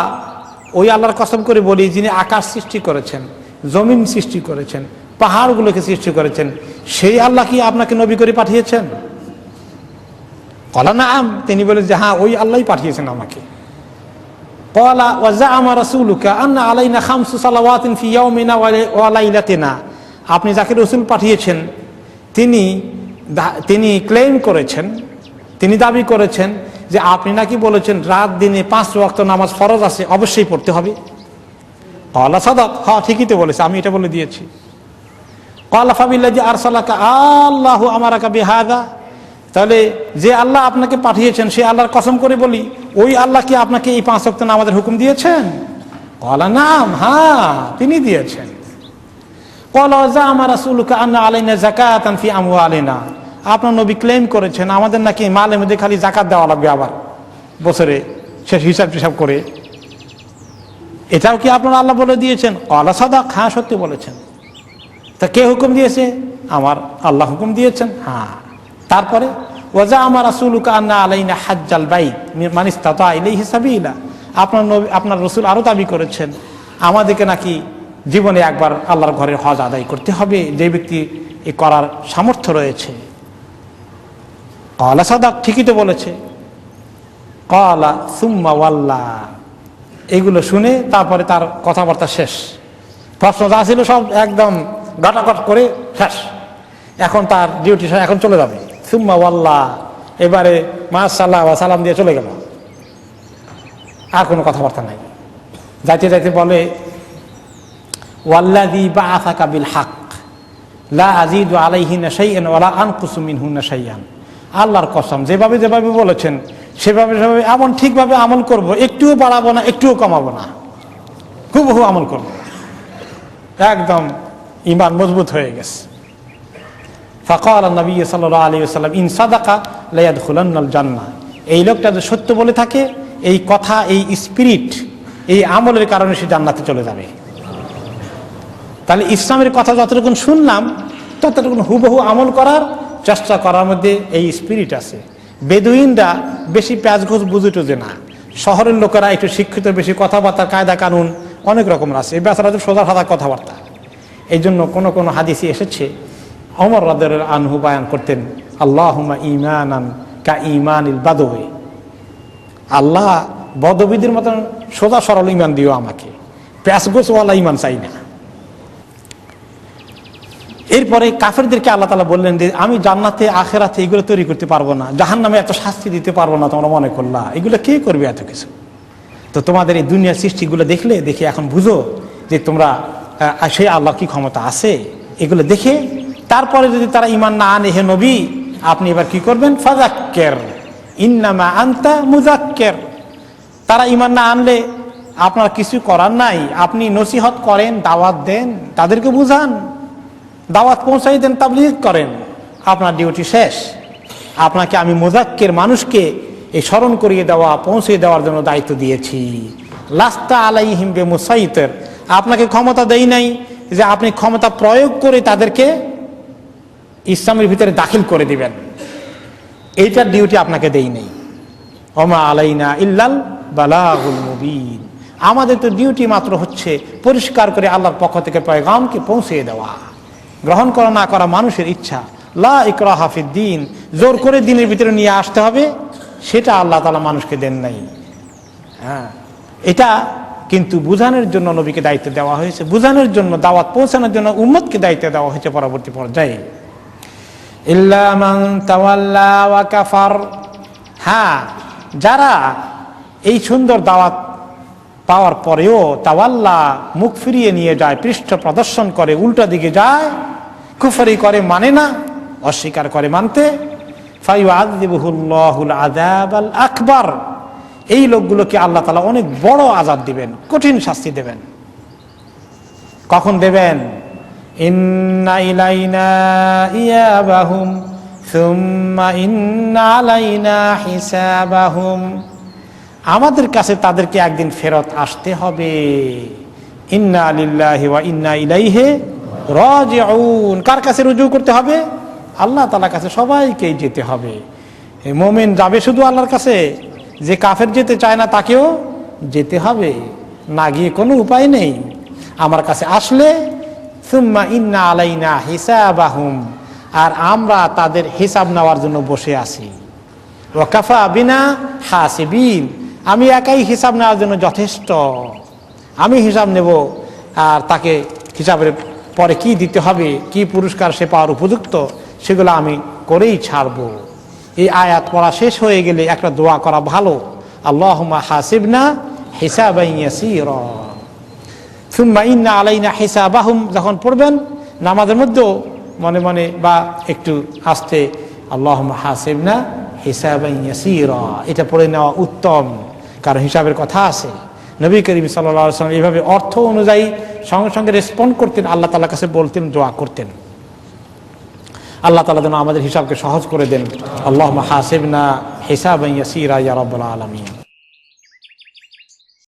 ওই আল্লাহর কসম করে বলি যিনি আকাশ সৃষ্টি করেছেন, জমিন সৃষ্টি করেছেন, পাহাড়গুলোকে সৃষ্টি করেছেন, সেই আল্লাহ কি আপনাকে নবী করে পাঠিয়েছেন? ক্বালা নাআম, তিনি বলেন যে হ্যাঁ, ওই আল্লাহই পাঠিয়েছেন আমাকে। ক্বালা ওয়া যাআমা রাসূলুকা আন্না আলাইনা খামসু সালাওয়াতিন ফি ইয়াউমিনা ওয়া লাইলাতিনা, আপনি যাকে রাসূল পাঠিয়েছেন তিনি ক্লেম করেছেন, তিনি দাবি করেছেন যে আপনি নাকি বলেছেন রাত দিনে 5 ওয়াক্ত নামাজ ফরজ আছে, অবশ্যই পড়তে হবে। ক্বালা সাদাক, হ্যাঁ ঠিকই তো বলেছে, আমি এটা বলে দিয়েছি। ক্বালা ফাবিল্লাযী আরসালাকা আল্লাহু আমারাকা বিহাযা, তাহলে যে আল্লাহ আপনাকে পাঠিয়েছেন সেই আল্লাহর কসম করে বলি, ওই আল্লাহ কি আপনাকে এই 5 ওয়াক্ত নামাজের হুকুম দিয়েছেন? ক্বালা নাম, হ্যাঁ তিনি দিয়েছেন। ক্বালা ওয়া যাআমা রাসূলুকা আন্না আলাইনা যাকাতান ফি আমওয়ালিনা, আপনার নবী ক্লেম করেছেন আমাদের নাকি মালের মধ্যে খালি যাকাত দেওয়া লাগবে, আবার বছরে শেষ হিসাব টিসাব করে, এটাও কি আপনার আল্লাহ বলে দিয়েছেন? ক্বালা সাদাক, হ্যাঁ সত্যি বলেছেন। তা কে হুকুম দিয়েছে? আমার আল্লাহ হুকুম দিয়েছেন। হ্যাঁ, তারপরে ওয়া যাআমা রাসূলুকা আন্না আলাইনা হাজ্জাল বাইত মান ইসতাতা ইলাইহি সাবিলা, আপনার রাসূল আরো দাবি করেছেন আমাদেরকে নাকি জীবনে একবার আল্লাহর ঘরের হজ আদায় করতে হবে, যে ব্যক্তি এ করার সামর্থ্য রয়েছে। ক্বালা সাদাক, ঠিকই তো বলেছে। ক্বালা সুম্মা ওয়াল্লা, এগুলো শুনে তারপরে তার কথাবার্তা শেষ, প্রশ্ন যা ছিল সব একদম গাটাগট করে শেষ, এখন তার ডিউটি এখন চলে যাবে। সুম্মা ওয়াল্লা, এবারে মাশাআল্লাহ ওয়া সালাম দিয়ে চলে গেল, আর কোনো কথাবার্তা নাই। যাইতে যাইতে বলে ওয়াল্লাযী বাআসাকা বিল হক লা আযীদু আলাইহিনা শাইআন ওয়া লা আনকুসু মিনহুনা শাইআন, আল্লাহর কসম যেভাবে যেভাবে বলেছেন সেভাবে সেভাবে এমন ঠিকভাবে আমল করব, একটুও বাড়াবো না একটুও কমাবো না, হুবহু আমল করব। একদম ঈমান মজবুত হয়ে গেছে। ফাকালা নবী সাল্লাল্লাহু আলাইহি ওয়াসাল্লাম ইন সাদাকা লা ইয়াদখুলান্নাল জান্নাহ, এই লোকটা যদি সত্য বলে থাকে, এই কথা, এই স্পিরিট, এই আমলের কারণে সে জান্নাতে চলে যাবে। তাহলে ইসলামের কথা যতটুকু শুনলাম ততটুকু হুবহু আমল করার চেষ্টা করার মধ্যে এই স্পিরিট আছে। বেদুইনরা বেশি প্যাঁচঘোষ বুঝে টুঝে না, শহরের লোকেরা একটু শিক্ষিত, বেশি কথাবার্তা, কায়দা কানুন অনেক রকম আছে, এই বেচারা তো সোজা সাদা কথাবার্তা। এই জন্য কোনো কোনো হাদিসে এসেছে ওমর রাদিয়াল্লাহু আনহু বয়ান করতেন আল্লাহুম্মা ঈমানান কা ঈমানিল বাদওয়ি, আল্লাহ বদবিদের মতন সোজা সরল ঈমান দিও আমাকে, প্যাঁচঘোষওয়ালা ঈমান চাই না। এরপরে কাফেরদেরকে আল্লাহ তাআলা বললেন যে আমি জান্নাতে আখিরাতে এগুলো তৈরি করতে পারবো না, জাহান্নামে এত শাস্তি দিতে পারবো না, তোমরা মনে করলা এগুলো কে করবে এত কিছু? তো তোমাদের এই দুনিয়ার সৃষ্টিগুলো দেখলে দেখে এখন বুঝো যে তোমরা সেই আল্লাহ কি ক্ষমতা আছে। এগুলো দেখে তারপরে যদি তারা ঈমান না আনে, হে নবী আপনি এবার কি করবেন? ফাযাক্কির ইন্নামা আনতা মুযাক্কির, তারা ঈমান না আনলে আপনার কিছু করার নাই, আপনি নসিহত করেন, দাওয়াত দেন, তাদেরকে বুঝান, দাওয়াত পৌঁছাই দেন, তাবলীগ করেন, আপনার ডিউটি শেষ। আপনাকে আমি মুযাক্কির, মানুষকে এই স্মরণ করিয়ে দেওয়া, পৌঁছে দেওয়ার জন্য দায়িত্ব দিয়েছি। লাস্তা আলাইহিম বিমুসাইতির, আপনাকে ক্ষমতা দেই নাই যে আপনি ক্ষমতা প্রয়োগ করে তাদেরকে ইসলামের ভিতরে দাখিল করে দিবেন, এইটার ডিউটি আপনাকে দেই নাই। ওমা আলাইনা ইল্লাল বালাগুল মুবিন, আমাদের তো ডিউটি মাত্র হচ্ছে পরিষ্কার করে আল্লাহর পক্ষ থেকে পয়গামকে পৌঁছে দেওয়া। গ্রহণ করা না করা মানুষের ইচ্ছা, লা ইকরাহা ফিদ্দীন, জোর করে দিনের ভিতরে নিয়ে আসতে হবে, সেটা আল্লাহ তাআলা মানুষকে দেন নাই। হ্যাঁ, এটা কিন্তু বুঝানোর জন্য নবীকে দায়িত্ব দেওয়া হয়েছে, বুঝানোর জন্য, দাওয়াত পৌঁছানোর জন্য উম্মতকে দায়িত্ব দেওয়া হয়েছে পরবর্তী পর্যায়ে। ইল্লা মান তাওয়াল্লা ওয়া কাফার, হ্যাঁ যারা এই সুন্দর দাওয়াত পাওয়ার পরেও তাওয়াল্লা, মুখ ফিরিয়ে নিয়ে যায়, পৃষ্ঠ প্রদর্শন করে, উল্টা দিকে যায়, কুফরি করে, মানে না, অস্বীকার করে মানতে, ফায়ুআযিবুহুল্লাহুল আযাবাল আকবার, এই লোকগুলোকে আল্লাহ তাআলা অনেক বড় আযাব দিবেন, কঠিন শাস্তি দেবেন। কখন দেবেন? ইন্না ইলাইনা ইয়াবাহুম সুম্মা ইন্না আলাইনা হিসাবাহুম, আমাদের কাছে তাদেরকে একদিন ফেরত আসতে হবে। ইন্না লিল্লাহি ওয়া ইন্না ইলাইহি রাজিউন, কার কাছে রুজু করতে হবে? আল্লাহ তাআলার কাছে সবাইকেই যেতে হবে। মুমিন যাবে শুধু আল্লাহর কাছে, যে কাফের যেতে চায় না তাকেও যেতে হবে, না গিয়ে কোনো উপায় নেই। আমার কাছে আসলে সুম্মা ইন্না আলাইনা হিসাবাহুম, আর আমরা তাদের হিসাব নেওয়ার জন্য বসে আছি। ওয়া কাফা বিনা হাসিবিন, আমি একাই হিসাব নেওয়ার জন্য যথেষ্ট। আমি হিসাব নেব, আর তাকে হিসাবের পরে কি দিতে হবে, কি পুরস্কার সে পাওয়ার উপযুক্ত, সেগুলো আমি করেই ছাড়ব। এই আয়াত পড়া শেষ হয়ে গেলে একটা দোয়া করা ভালো, আল্লাহুম্মা হাসিবনা হিসাবান ইয়াসীরা। সুম্মা ইন্না আলাইনা হিসাবাহুম যখন পড়বেন নামাজের মধ্যেও মনে মনে বা একটু আস্তে আল্লাহুম্মা হাসিবনা হিসাবান ইয়াসীরা, এটা পড়ে নেওয়া উত্তম, কারণ হিসাবের কথা আছে। নবী করিম সাল্লাল্লাহু আলাইহি ওয়াসাল্লাম এইভাবে অর্থ অনুযায়ী সঙ্গে সঙ্গে রেসপন্ড করতেন, আল্লাহ তাআলার কাছে বলতেন, দোয়া করতেন। আল্লাহ তাআলা যেন আমাদের হিসাবকে সহজ করে দেন। আল্লাহুম্মা হাসিবনা হিসাবান ইয়াসীরা ইয়া রাব্বাল আলামিন।